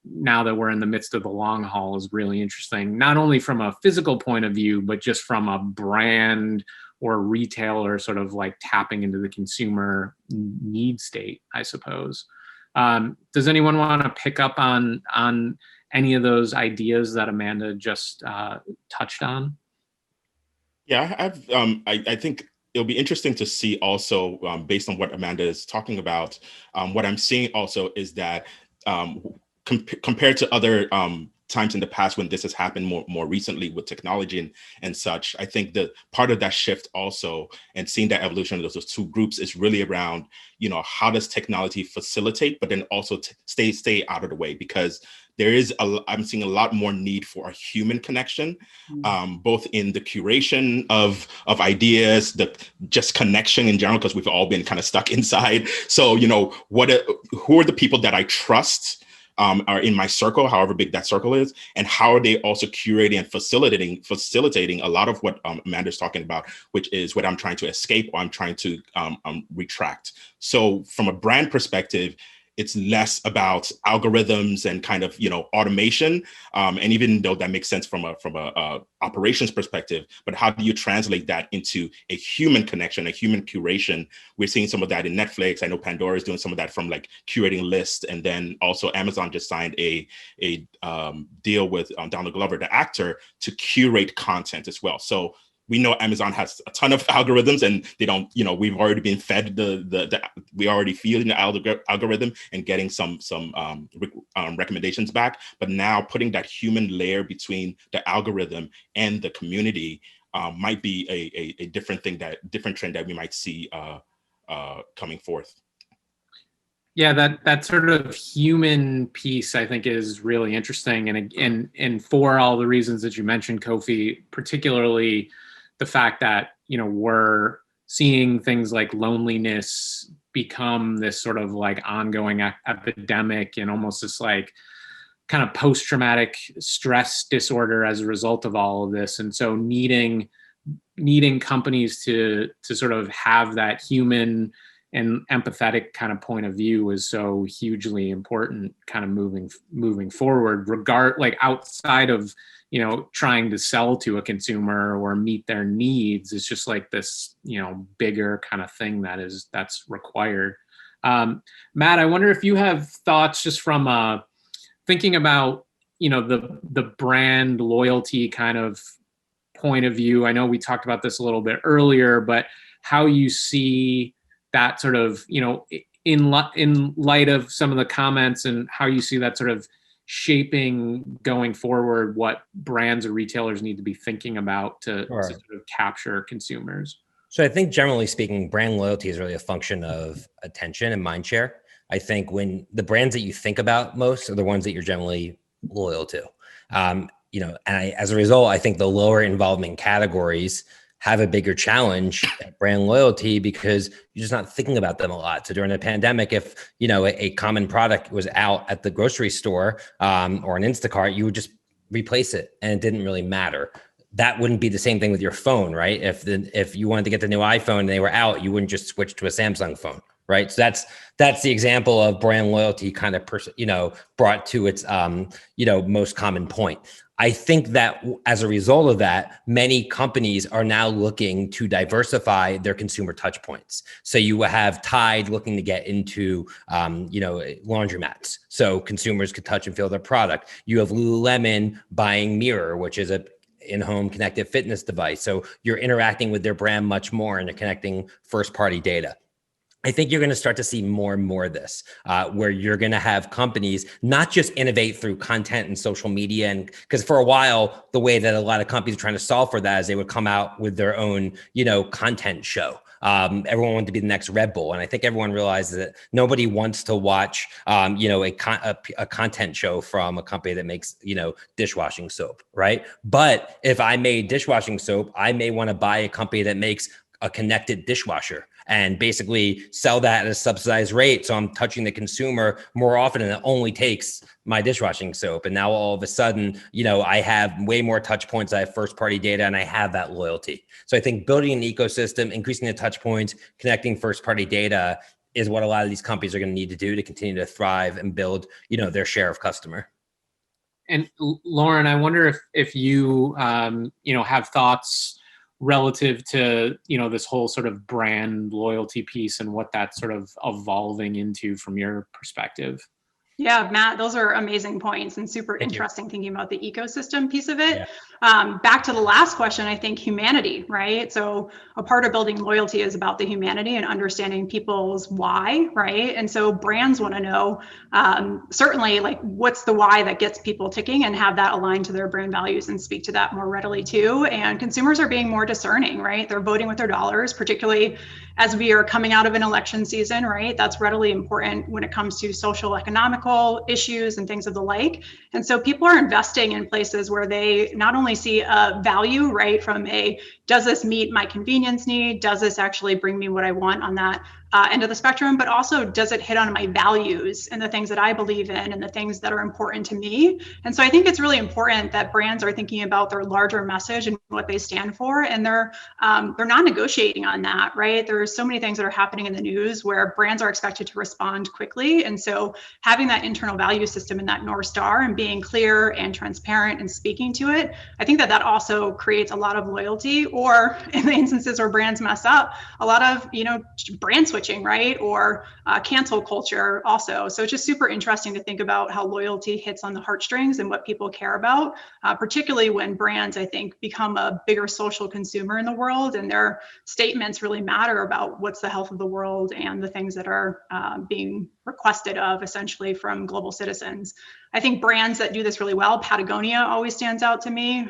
[SPEAKER 2] now that we're in the midst of the long haul is really interesting, not only from a physical point of view, but just from a brand or retailer sort of like tapping into the consumer need state, I suppose. Does anyone want to pick up on any of those ideas that Amanda just touched on?
[SPEAKER 13] Yeah, I think it'll be interesting to see also, based on what Amanda is talking about, what I'm seeing also is that compared to other times in the past when this has happened more recently with technology and such, I think that part of that shift also, and seeing that evolution of those two groups, is really around, how does technology facilitate, but then also stay out of the way, because I'm seeing a lot more need for a human connection, both in the curation of ideas, the just connection in general, because we've all been kind of stuck inside. So, who are the people that I trust are in my circle, however big that circle is, and how are they also curating and facilitating a lot of what Amanda's talking about, which is what I'm trying to escape or I'm trying to retract. So from a brand perspective, it's less about algorithms and kind of, automation. And even though that makes sense from a operations perspective, but how do you translate that into a human connection, a human curation? We're seeing some of that in Netflix. I know Pandora is doing some of that from like curating lists. And then also Amazon just signed a deal with Donald Glover, the actor, to curate content as well. So we know Amazon has a ton of algorithms, and they don't, we've already been fed we already feeling the algorithm and getting some recommendations back. But now putting that human layer between the algorithm and the community might be a different trend that we might see coming forth.
[SPEAKER 2] Yeah, that sort of human piece, I think, is really interesting, and for all the reasons that you mentioned, Kofi, particularly the fact that, we're seeing things like loneliness become this sort of like ongoing epidemic and almost this like kind of post-traumatic stress disorder as a result of all of this. And so needing companies to sort of have that human and empathetic kind of point of view is so hugely important kind of moving forward, like outside of, trying to sell to a consumer or meet their needs. It's just like this, bigger kind of thing that's required. Matt, I wonder if you have thoughts just from thinking about, the brand loyalty kind of point of view. I know we talked about this a little bit earlier, but how you see that sort of, in light of some of the comments, and how you see that sort of shaping going forward what brands or retailers need to be thinking about to sort of capture consumers.
[SPEAKER 12] So I think generally speaking, brand loyalty is really a function of attention and mind share. I think when the brands that you think about most are the ones that you're generally loyal to. As a result, I think the lower involvement categories have a bigger challenge at brand loyalty because you're just not thinking about them a lot. So during the pandemic, if a common product was out at the grocery store or an Instacart, you would just replace it, and it didn't really matter. That wouldn't be the same thing with your phone, right? If you wanted to get the new iPhone and they were out, you wouldn't just switch to a Samsung phone, right? So that's the example of brand loyalty kind of brought to its most common point. I think that as a result of that, many companies are now looking to diversify their consumer touch points. So you have Tide looking to get into, laundromats, so consumers could touch and feel their product. You have Lululemon buying Mirror, which is a in-home connected fitness device. So you're interacting with their brand much more, and they're connecting first-party data. I think you're going to start to see more and more of this, where you're going to have companies not just innovate through content and social media. And because for a while, the way that a lot of companies are trying to solve for that is they would come out with their own, content show. Everyone wanted to be the next Red Bull. And I think everyone realizes that nobody wants to watch, a content show from a company that makes, dishwashing soap, right? But if I made dishwashing soap, I may want to buy a company that makes a connected dishwasher and basically sell that at a subsidized rate. So I'm touching the consumer more often, and it only takes my dishwashing soap. And now all of a sudden, I have way more touch points. I have first party data, and I have that loyalty. So I think building an ecosystem, increasing the touch points, connecting first party data is what a lot of these companies are going to need to do to continue to thrive and build, their share of customer.
[SPEAKER 2] And Lauren, I wonder if you, have thoughts relative to, this whole sort of brand loyalty piece and what that's sort of evolving into from your perspective.
[SPEAKER 14] Yeah, Matt, those are amazing points and super interesting thinking about the ecosystem piece of it.
[SPEAKER 12] Yeah.
[SPEAKER 14] Back to the last question, I think humanity, right? So a part of building loyalty is about the humanity and understanding people's why, right? And so brands want to know, certainly, like, what's the why that gets people ticking, and have that aligned to their brand values and speak to that more readily too. And consumers are being more discerning, right? They're voting with their dollars, particularly as we are coming out of an election season, right? That's readily important when it comes to social, economical issues and things of the like. And so people are investing in places where they not only see a value, right, from does this meet my convenience need? Does this actually bring me what I want on that end of the spectrum? But also, does it hit on my values and the things that I believe in and the things that are important to me? And so I think it's really important that brands are thinking about their larger message and what they stand for, and they're not negotiating on that, right? There's so many things that are happening in the news where brands are expected to respond quickly. And so having that internal value system and that North Star and being clear and transparent and speaking to it, I think that also creates a lot of loyalty, or in the instances where brands mess up, a lot of, brand switching, right? Or cancel culture also. So it's just super interesting to think about how loyalty hits on the heartstrings and what people care about, particularly when brands, I think, become a bigger social consumer in the world, and their statements really matter about what's the health of the world and the things that are being requested of, essentially, from global citizens. I think brands that do this really well, Patagonia always stands out to me.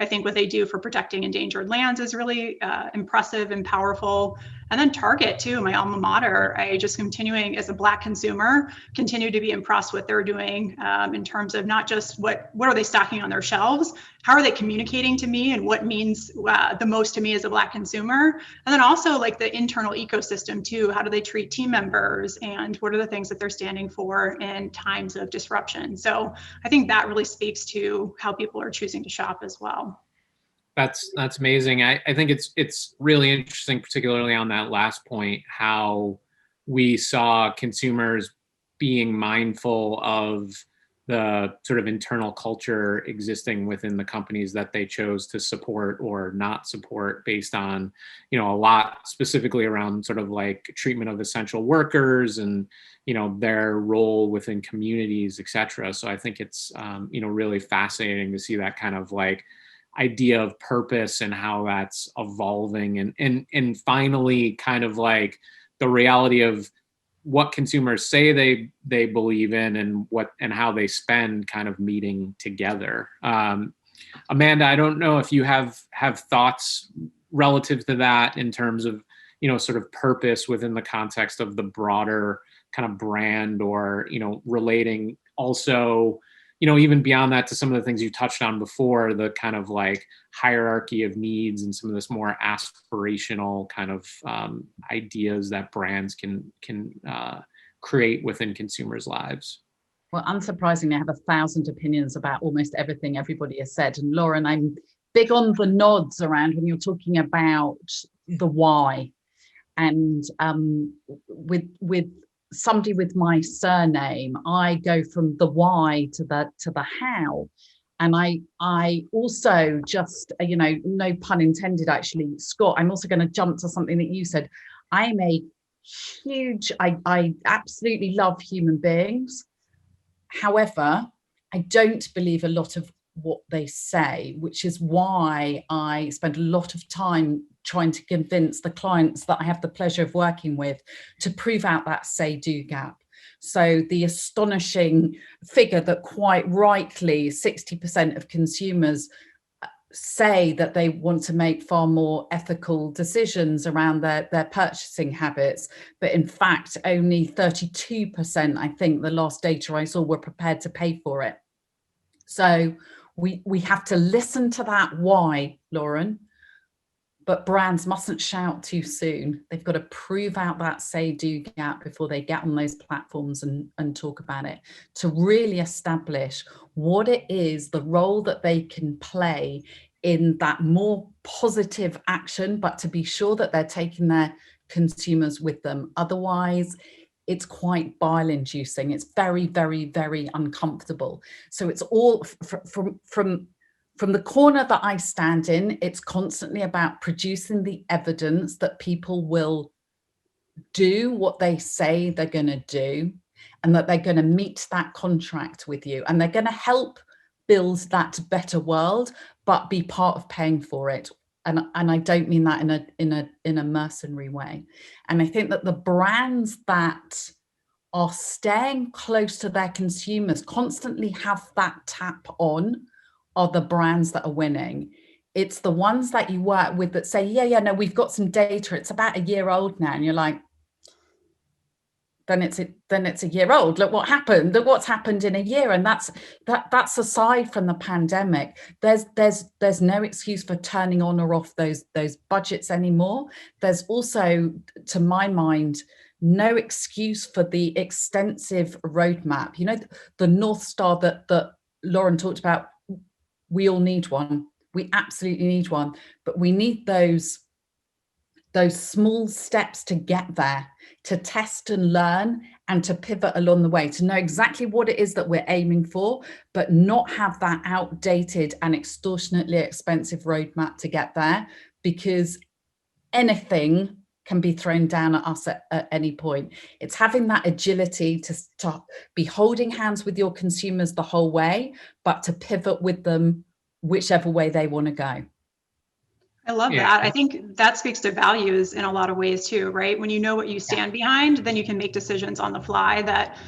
[SPEAKER 14] I think what they do for protecting endangered lands is really impressive and powerful. And then Target too, my alma mater, I just continuing as a Black consumer, continue to be impressed with what they're doing in terms of not just what are they stocking on their shelves, how are they communicating to me and what means the most to me as a Black consumer. And then also like the internal ecosystem too, how do they treat team members and what are the things that they're standing for in times of disruption. So I think that really speaks to how people are choosing to shop as well.
[SPEAKER 2] That's amazing. I think it's really interesting, particularly on that last point, how we saw consumers being mindful of the sort of internal culture existing within the companies that they chose to support or not support based on, a lot specifically around sort of like treatment of essential workers and, their role within communities, et cetera. So I think it's, really fascinating to see that kind of like idea of purpose and how that's evolving and finally kind of like the reality of what consumers say they believe in and how they spend kind of meeting together. Amanda, I don't know if you have thoughts relative to that in terms of, sort of purpose within the context of the broader kind of brand or, relating also, even beyond that to some of the things you touched on before, the kind of like hierarchy of needs and some of this more aspirational kind of ideas that brands can create within consumers' lives.
[SPEAKER 15] Well, unsurprisingly, I have 1,000 opinions about almost everything everybody has said. And Lauren, I'm big on the nods around when you're talking about the why. And with somebody with my surname, I go from the why to the how. And I also just, no pun intended, actually, Scott, I'm also going to jump to something that you said. I'm a huge, I absolutely love human beings. However, I don't believe a lot of what they say, which is why I spend a lot of time trying to convince the clients that I have the pleasure of working with to prove out that say-do gap. So the astonishing figure that quite rightly 60% of consumers say that they want to make far more ethical decisions around their purchasing habits, but in fact only 32%, I think the last data I saw, were prepared to pay for it. So we have to listen to that why, Lauren, but brands mustn't shout too soon. They've got to prove out that say-do gap before they get on those platforms and talk about it, to really establish what it is, the role that they can play in that more positive action, but to be sure that they're taking their consumers with them. Otherwise, it's quite bile-inducing. It's very, very, very uncomfortable. So it's all from the corner that I stand in, it's constantly about producing the evidence that people will do what they say they're going to do, and that they're going to meet that contract with you, and they're going to help build that better world, but be part of paying for it. And I don't mean that in a mercenary way. And I think that the brands that are staying close to their consumers, constantly have that tap on, are the brands that are winning. It's the ones that you work with that say, yeah, no, we've got some data, it's about a year old now. And you're like, then it's a year old. Look what happened. Look what's happened in a year. And that's aside from the pandemic. There's no excuse for turning on or off those budgets anymore. There's also, to my mind, no excuse for the extensive roadmap. The North Star that Lauren talked about, we all need one. We absolutely need one, but we need those small steps to get there, to test and learn and to pivot along the way, to know exactly what it is that we're aiming for, but not have that outdated and extortionately expensive roadmap to get there, because anything can be thrown down at us at any point. It's having that agility to be holding hands with your consumers the whole way, but to pivot with them whichever way they want to go.
[SPEAKER 14] I love that. I think that speaks to values in a lot of ways too, right? When you know what you stand behind, then you can make decisions on the fly that,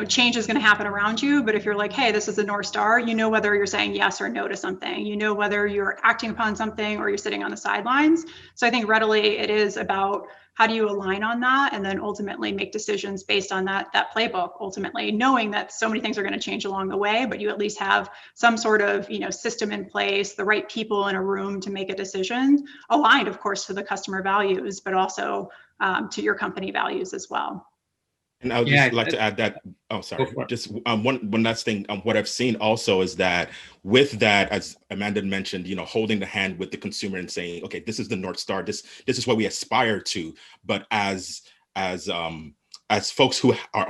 [SPEAKER 14] change is going to happen around you. But if you're like, hey, this is the North Star, you know whether you're saying yes or no to something, you know whether you're acting upon something or you're sitting on the sidelines. So I think readily it is about how do you align on that and then ultimately make decisions based on that playbook, ultimately knowing that so many things are going to change along the way, but you at least have some sort of system in place, the right people in a room to make a decision, aligned, of course, to the customer values, but also to your company values as well.
[SPEAKER 13] And I would just like to add that, oh, sorry, just one last thing. What I've seen also is that with that, as Amanda mentioned, holding the hand with the consumer and saying, okay, this is the North Star, this is what we aspire to. But as as folks who are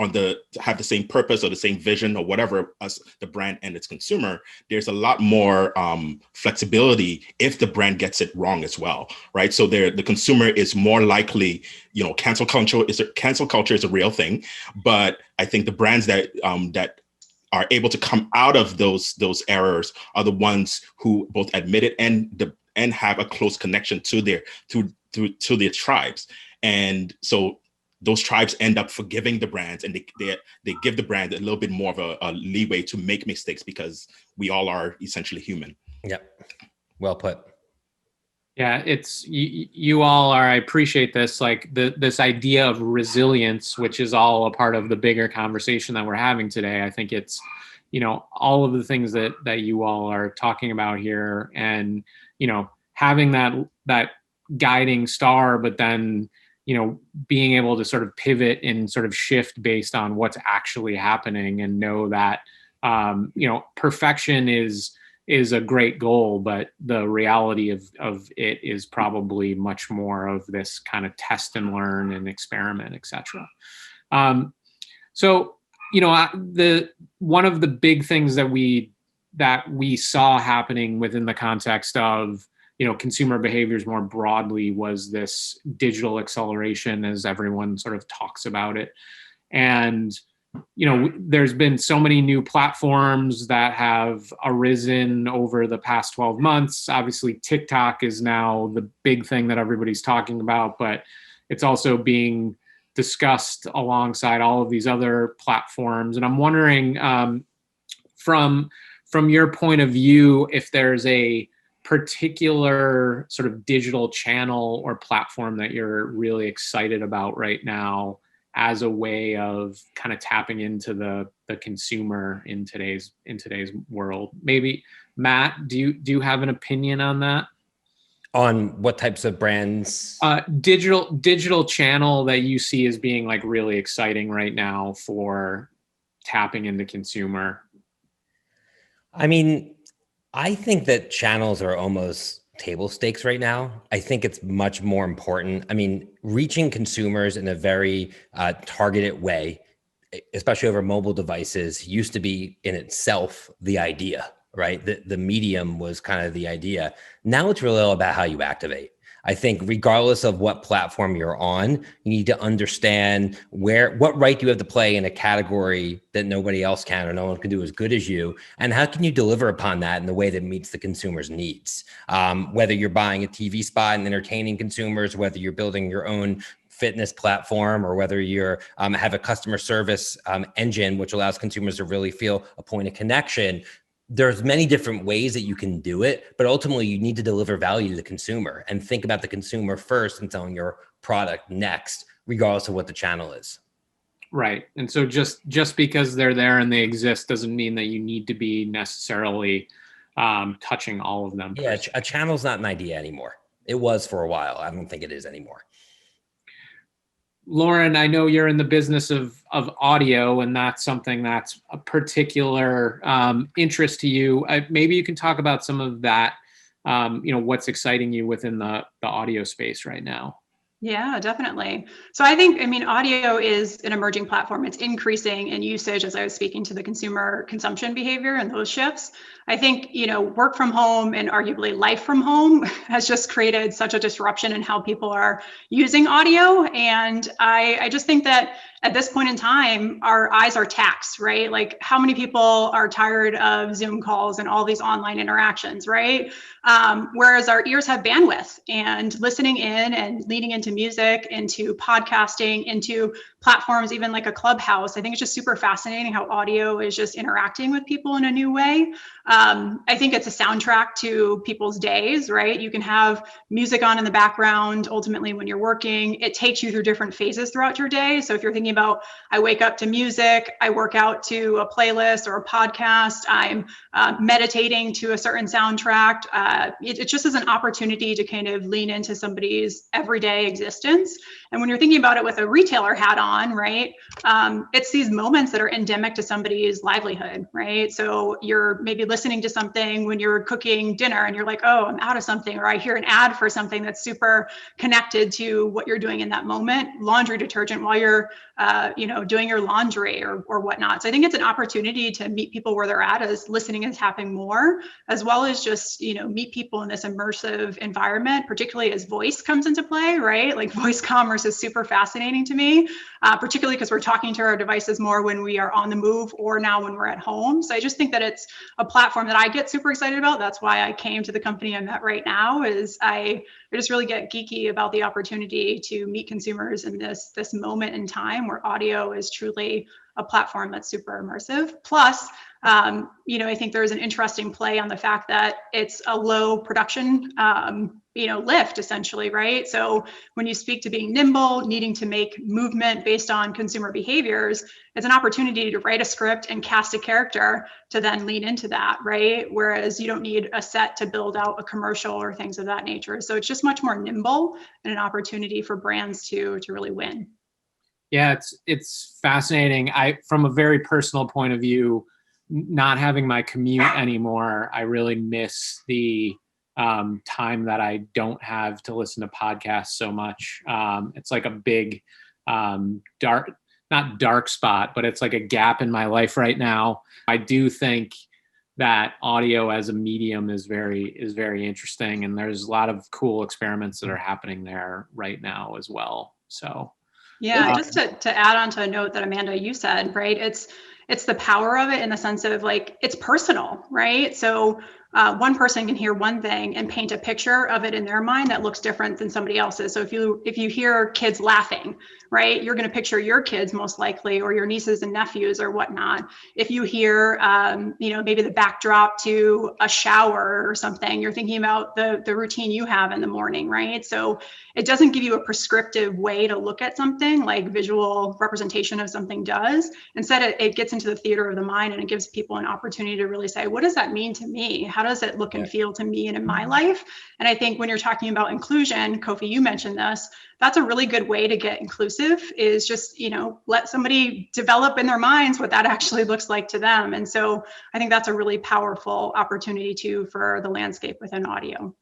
[SPEAKER 13] have the same purpose or the same vision or whatever as the brand and its consumer, there's a lot more flexibility if the brand gets it wrong as well, right? So the consumer is more likely, cancel culture is a real thing, but I think the brands that are able to come out of those errors are the ones who both admit it and have a close connection to their tribes, and so those tribes end up forgiving the brands, and they give the brand a little bit more of a leeway to make mistakes because we all are essentially human.
[SPEAKER 12] Yep. Well put.
[SPEAKER 2] Yeah, it's you all are. I appreciate this, like this idea of resilience, which is all a part of the bigger conversation that we're having today. I think it's, all of the things that you all are talking about here, and having that guiding star, but then being able to sort of pivot and sort of shift based on what's actually happening, and know that perfection is a great goal, but the reality of it is probably much more of this kind of test and learn and experiment, etc. So one of the big things that we saw happening within the context of consumer behaviors more broadly was this digital acceleration, as everyone sort of talks about it. And there's been so many new platforms that have arisen over the past 12 months. Obviously, TikTok is now the big thing that everybody's talking about, but it's also being discussed alongside all of these other platforms. And I'm wondering, from your point of view, if there's a particular sort of digital channel or platform that you're really excited about right now as a way of kind of tapping into the consumer in today's world. Maybe Matt, do you have an opinion on that?
[SPEAKER 12] On what types of brands?
[SPEAKER 2] Digital channel that you see as being like really exciting right now for tapping into consumer.
[SPEAKER 12] I mean, I think that channels are almost table stakes right now. I think it's much more important. I mean, reaching consumers in a very targeted way, especially over mobile devices, used to be in itself the idea, right? The medium was kind of the idea. Now it's really all about how you activate. I think regardless of what platform you're on, you need to understand what right do you have to play in a category that nobody else can or no one can do as good as you, and how can you deliver upon that in the way that meets the consumer's needs? Whether you're buying a TV spot and entertaining consumers, whether you're building your own fitness platform, or whether you're have a customer service engine, which allows consumers to really feel a point of connection. There's many different ways that you can do it, but ultimately you need to deliver value to the consumer and think about the consumer first and selling your product next, regardless of what the channel is.
[SPEAKER 2] Right. And so just because they're there and they exist doesn't mean that you need to be necessarily touching all of them.
[SPEAKER 12] Yeah, a channel's not an idea anymore. It was for a while. I don't think it is anymore.
[SPEAKER 2] Lauren, I know you're in the business of audio, and that's something that's a particular interest to you. Maybe you can talk about some of that, what's exciting you within the audio space right now.
[SPEAKER 14] Yeah, definitely. So I think, audio is an emerging platform. It's increasing in usage as I was speaking to the consumer consumption behavior and those shifts. I think, work from home and arguably life from home has just created such a disruption in how people are using audio. And I just think that at this point in time, our eyes are taxed, right? Like, how many people are tired of Zoom calls and all these online interactions, right? Whereas our ears have bandwidth, and listening in and leaning into music, into podcasting, into platforms, even like a Clubhouse. I think it's just super fascinating how audio is just interacting with people in a new way. I think it's a soundtrack to people's days, right? You can have music on in the background. Ultimately, when you're working, it takes you through different phases throughout your day. So if you're thinking about, I wake up to music, I work out to a playlist or a podcast, I'm meditating to a certain soundtrack. It just is an opportunity to kind of lean into somebody's everyday existence. And when you're thinking about it with a retailer hat on, on, right? It's these moments that are endemic to somebody's livelihood, right? So you're maybe listening to something when you're cooking dinner and you're like, oh, I'm out of something, or I hear an ad for something that's super connected to what you're doing in that moment, laundry detergent while you're doing your laundry or whatnot. So I think it's an opportunity to meet people where they're at as listening is happening more, as well as just, meet people in this immersive environment, particularly as voice comes into play, right? Like voice commerce is super fascinating to me, particularly because we're talking to our devices more when we are on the move or now when we're at home. So I just think that it's a platform that I get super excited about. That's why I came to the company I'm at right now, is I just really get geeky about the opportunity to meet consumers in this moment in time where audio is truly a platform that's super immersive. Plus, I think there's an interesting play on the fact that it's a low production, lift essentially, right? So when you speak to being nimble, needing to make movement based on consumer behaviors, it's an opportunity to write a script and cast a character to then lean into that, right? Whereas you don't need a set to build out a commercial or things of that nature. So it's just much more nimble and an opportunity for brands to really win.
[SPEAKER 2] Yeah, it's fascinating. From a very personal point of view, not having my commute anymore, I really miss the time that I don't have to listen to podcasts so much. It's like a big not dark spot, but it's like a gap in my life right now. I do think that audio as a medium is very interesting, and there's a lot of cool experiments that are happening there right now as well. So
[SPEAKER 14] yeah, just to add on to a note that Amanda, you said, right? It's the power of it in the sense of like, it's personal, right? So one person can hear one thing and paint a picture of it in their mind that looks different than somebody else's. So if you hear kids laughing, right, you're going to picture your kids most likely, or your nieces and nephews or whatnot. If you hear, maybe the backdrop to a shower or something, you're thinking about the routine you have in the morning, right? So it doesn't give you a prescriptive way to look at something like visual representation of something does. Instead, it gets into the theater of the mind, and it gives people an opportunity to really say, what does that mean to me? How does it look and feel to me and in my life? And I think when you're talking about inclusion, Kofi, you mentioned this, that's a really good way to get inclusive, is just, let somebody develop in their minds what that actually looks like to them. And so I think that's a really powerful opportunity too for the landscape within audio.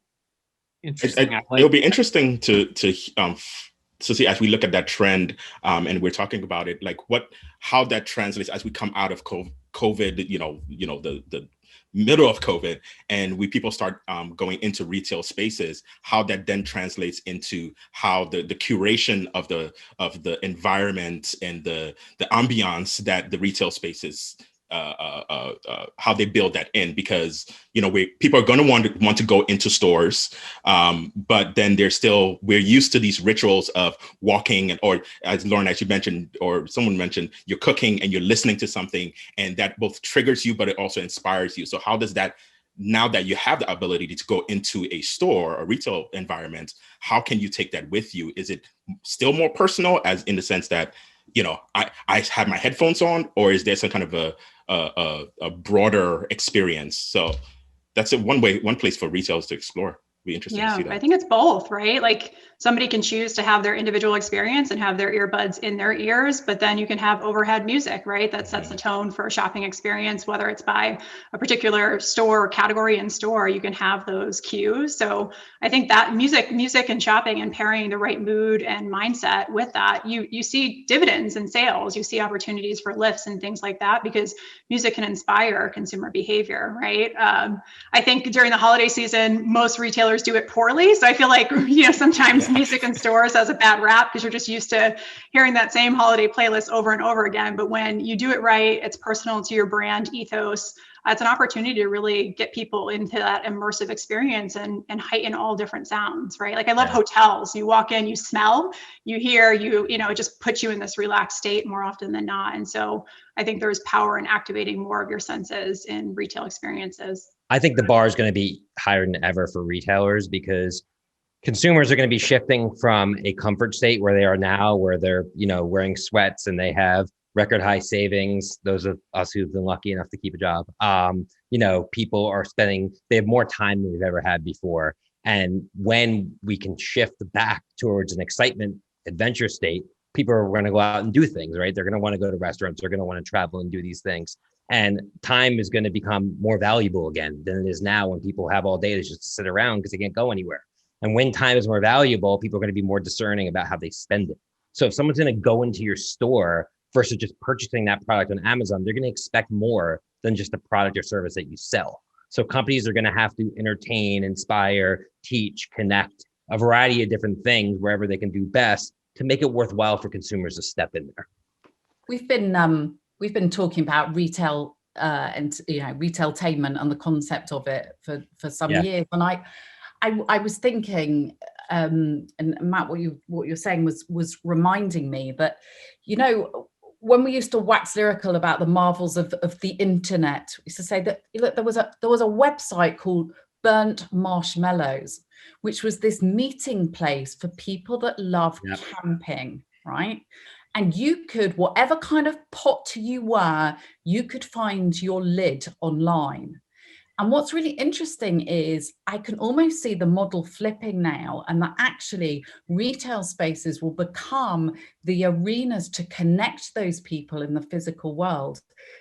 [SPEAKER 2] Interesting.
[SPEAKER 13] It'll be interesting to see as we look at that trend, and we're talking about it, like how that translates as we come out of COVID, the middle of COVID, and people start going into retail spaces, how that then translates into how the curation of the environment and the ambiance that the retail spaces how they build that in, because people are going to want to go into stores, but then we're used to these rituals of walking, or as Lauren, as you mentioned, or someone mentioned, you're cooking and you're listening to something, and that both triggers you, but it also inspires you. So how does that, now that you have the ability to go into a store or retail environment, how can you take that with you? Is it still more personal, as in the sense that I have my headphones on, or is there some kind of a broader experience? So that's one place for retailers to explore. Be interesting to see that.
[SPEAKER 14] I think it's both, right? Like somebody can choose to have their individual experience and have their earbuds in their ears, but then you can have overhead music, right? That sets the tone for a shopping experience, whether it's by a particular store or category in store, you can have those cues. So I think that music and shopping and pairing the right mood and mindset with that, you see dividends in sales, you see opportunities for lifts and things like that, because music can inspire consumer behavior, right? I think during the holiday season, most retailers do it poorly. So I feel like, sometimes music in stores has a bad rap because you're just used to hearing that same holiday playlist over and over again. But when you do it right, it's personal to your brand ethos. It's an opportunity to really get people into that immersive experience and heighten all different sounds, right? Like I love hotels. You walk in, you smell, you hear, it just puts you in this relaxed state more often than not. And so I think there's power in activating more of your senses in retail experiences.
[SPEAKER 12] I think the bar is going to be higher than ever for retailers, because consumers are going to be shifting from a comfort state where they are now, where they're, wearing sweats and they have record high savings. Those of us who've been lucky enough to keep a job, people are they have more time than we've ever had before. And when we can shift back towards an excitement adventure state, people are going to go out and do things, right? They're going to want to go to restaurants. They're going to want to travel and do these things. And time is going to become more valuable again than it is now when people have all day to just sit around because they can't go anywhere. And when time is more valuable, people are going to be more discerning about how they spend it. So if someone's going to go into your store versus just purchasing that product on Amazon, they're going to expect more than just a product or service that you sell. So companies are going to have to entertain, inspire, teach, connect, a variety of different things wherever they can do best to make it worthwhile for consumers to step in there.
[SPEAKER 15] We've been talking about retail and retailtainment and the concept of it for some years, and I was thinking, and Matt, what you're saying was reminding me that, when we used to wax lyrical about the marvels of the internet, we used to say that, look, there was a website called Burnt Marshmallows, which was this meeting place for people that love camping, right? And you could, whatever kind of pot you were, you could find your lid online. And what's really interesting is I can almost see the model flipping now, and that actually retail spaces will become the arenas to connect those people in the physical world,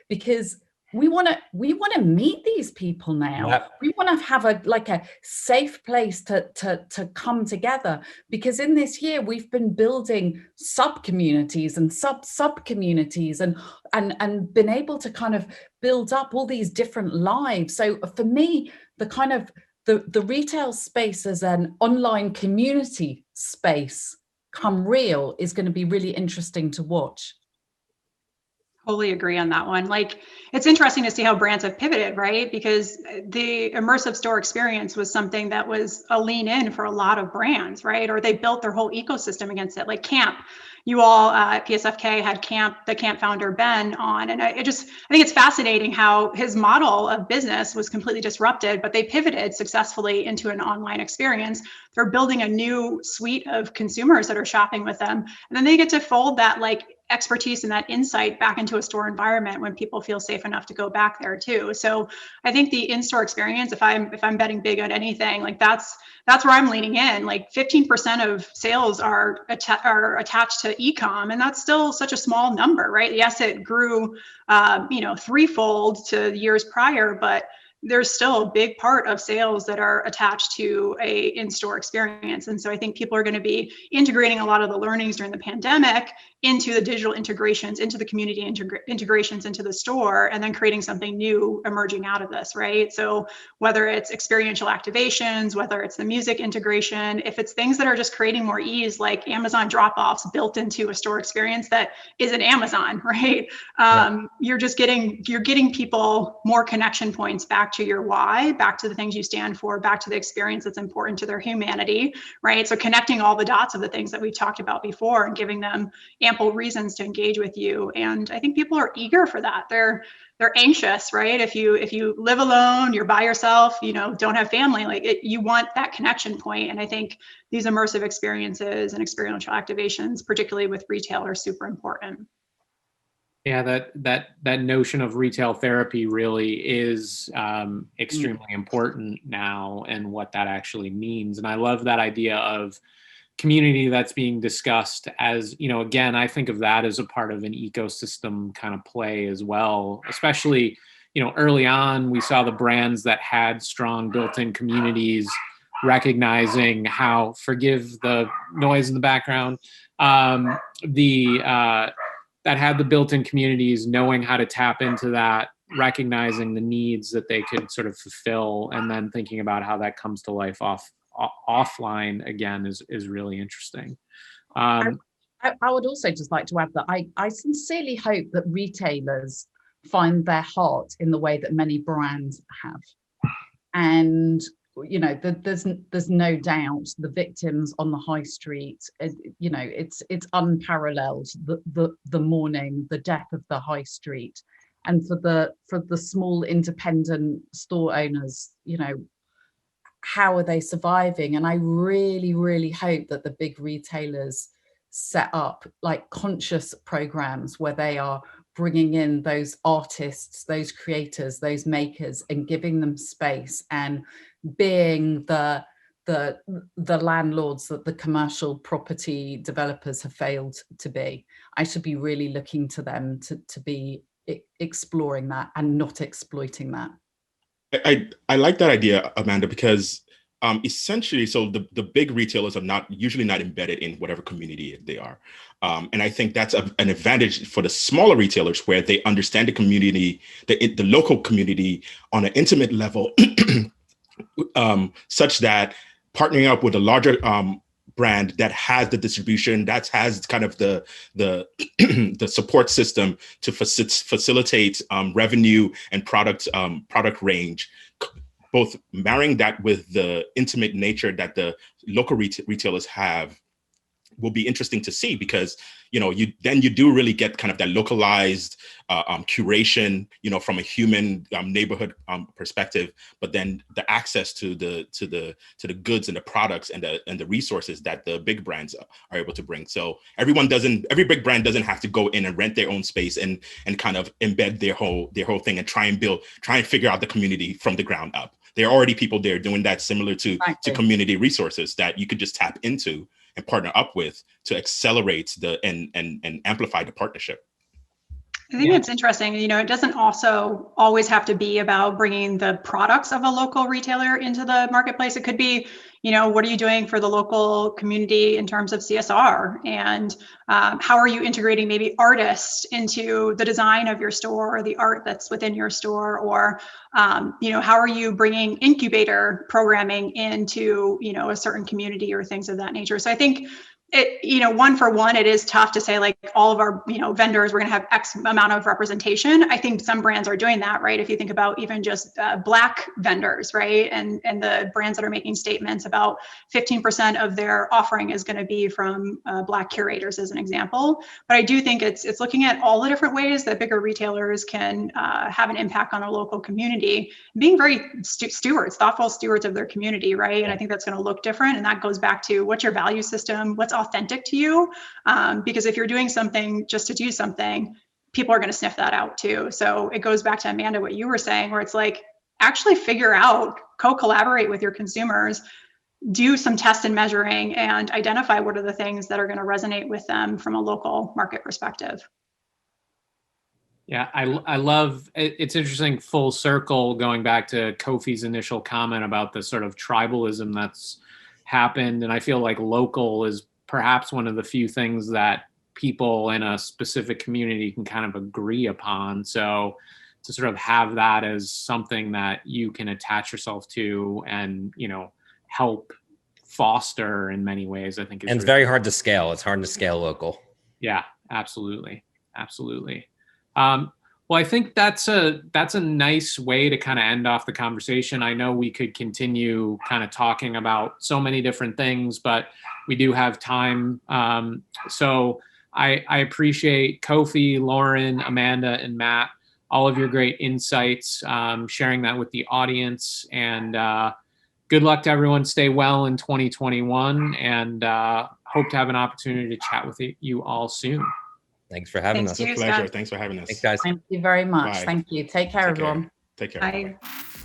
[SPEAKER 15] because we want to meet these people now. Yep. We want to have a safe place to come together, because in this year we've been building sub communities and sub communities and been able to kind of build up all these different lives. So for me, the kind of the retail space as an online community space come real is going to be really interesting to watch.
[SPEAKER 14] Totally agree on that one. Like, it's interesting to see how brands have pivoted, right? Because the immersive store experience was something that was a lean in for a lot of brands, right? Or they built their whole ecosystem against it. Like Camp, you all at PSFK had the Camp founder Ben on, and I think it's fascinating how his model of business was completely disrupted, but they pivoted successfully into an online experience. They're building a new suite of consumers that are shopping with them, and then they get to fold that expertise and that insight back into a store environment when people feel safe enough to go back there too. So I think the in-store experience, if I'm betting big on anything, that's where I'm leaning in. 15% of sales are attached to e-com, and that's still such a small number, right? Yes, it grew threefold to years prior, but there's still a big part of sales that are attached to a in-store experience. And so I think people are going to be integrating a lot of the learnings during the pandemic into the digital integrations, into the community integrations into the store, and then creating something new emerging out of this, right? So whether it's experiential activations, whether it's the music integration, if it's things that are just creating more ease, like Amazon drop-offs built into a store experience that isn't Amazon, right? You're getting people more connection points back to your why, back to the things you stand for, back to the experience that's important to their humanity, right? So connecting all the dots of the things that we talked about before and giving them ample reasons to engage with you. And I think people are eager for that. They're anxious, right? If you live alone, you're by yourself, don't have family, you want that connection point. And I think these immersive experiences and experiential activations, particularly with retail, are super important.
[SPEAKER 2] Yeah, that notion of retail therapy really is extremely important now, and what that actually means. And I love that idea of community that's being discussed as, again, I think of that as a part of an ecosystem kind of play as well. Especially, early on, we saw the brands that had strong built-in communities recognizing how, forgive the noise in the background, that had the built-in communities, knowing how to tap into that, recognizing the needs that they could sort of fulfill, and then thinking about how that comes to life offline again is really interesting.
[SPEAKER 15] I would also just like to add that I sincerely hope that retailers find their heart in the way that many brands have. And there's no doubt the victims on the high street, it's unparalleled, the mourning, the death of the high street. And for the small independent store owners, how are they surviving? And I really, really hope that the big retailers set up conscious programs where they are bringing in those artists, those creators, those makers, and giving them space and being the the landlords that the commercial property developers have failed to be. I should be really looking to them to be exploring that and not exploiting that.
[SPEAKER 13] I like that idea, Amanda, because essentially, so the big retailers are usually not embedded in whatever community they are. And I think that's an advantage for the smaller retailers, where they understand the community, the local community on an intimate level, such that partnering up with a larger brand that has the distribution, that has kind of the the support system to facilitate revenue and product range, both marrying that with the intimate nature that the local retailers have, will be interesting to see, because you do really get kind of that localized curation, from a human neighborhood perspective, but then the access to the goods and the products and the resources that the big brands are able to bring. So every big brand doesn't have to go in and rent their own space and kind of embed their whole thing and try and figure out the community from the ground up. There are already people there doing that, similar to community resources that you could just tap into and partner up with to accelerate and amplify the partnership.
[SPEAKER 14] I think it's interesting, it doesn't also always have to be about bringing the products of a local retailer into the marketplace. It could be, what are you doing for the local community in terms of CSR? And how are you integrating maybe artists into the design of your store, or the art that's within your store? Or, how are you bringing incubator programming into, a certain community, or things of that nature? So I think one for one, it is tough to say like all of our, vendors, we're going to have X amount of representation. I think some brands are doing that, right? If you think about even just Black vendors, right? And the brands that are making statements about 15% of their offering is going to be from Black curators, as an example. But I do think it's looking at all the different ways that bigger retailers can have an impact on a local community, being very thoughtful stewards of their community, right? And I think that's going to look different. And that goes back to what's your value system, what's authentic to you, because if you're doing something just to do something, people are going to sniff that out too. So it goes back to, Amanda, what you were saying, where it's like, actually figure out, co-collaborate with your consumers, do some test and measuring, and identify what are the things that are going to resonate with them from a local market perspective.
[SPEAKER 2] Yeah, I love it. It's interesting, full circle, going back to Kofi's initial comment about the sort of tribalism that's happened. And I feel like local is perhaps one of the few things that people in a specific community can kind of agree upon. So to sort of have that as something that you can attach yourself to and, help foster in many ways, I think is,
[SPEAKER 12] and it's very hard to scale. It's hard to scale local.
[SPEAKER 2] Yeah, absolutely. Absolutely. Well, I think that's a nice way to kind of end off the conversation. I know we could continue kind of talking about so many different things, but we do have time. So I appreciate Kofi, Lauren, Amanda, and Matt, all of your great insights, sharing that with the audience. And good luck to everyone. Stay well in 2021, and hope to have an opportunity to chat with you all soon.
[SPEAKER 12] Thanks for having us.
[SPEAKER 13] It's a pleasure. Thanks for having us.
[SPEAKER 12] Thanks, guys.
[SPEAKER 15] Thank you very much.
[SPEAKER 13] Bye.
[SPEAKER 15] Thank you. Take care, everyone.
[SPEAKER 13] Take care.
[SPEAKER 14] Bye.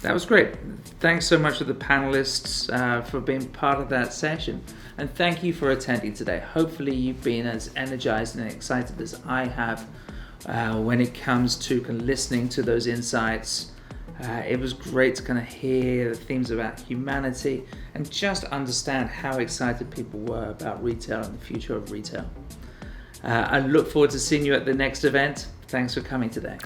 [SPEAKER 1] That was great. Thanks so much to the panelists for being part of that session. And thank you for attending today. Hopefully you've been as energized and excited as I have when it comes to kind of listening to those insights. It was great to kind of hear the themes about humanity and just understand how excited people were about retail and the future of retail. I look forward to seeing you at the next event. Thanks for coming today.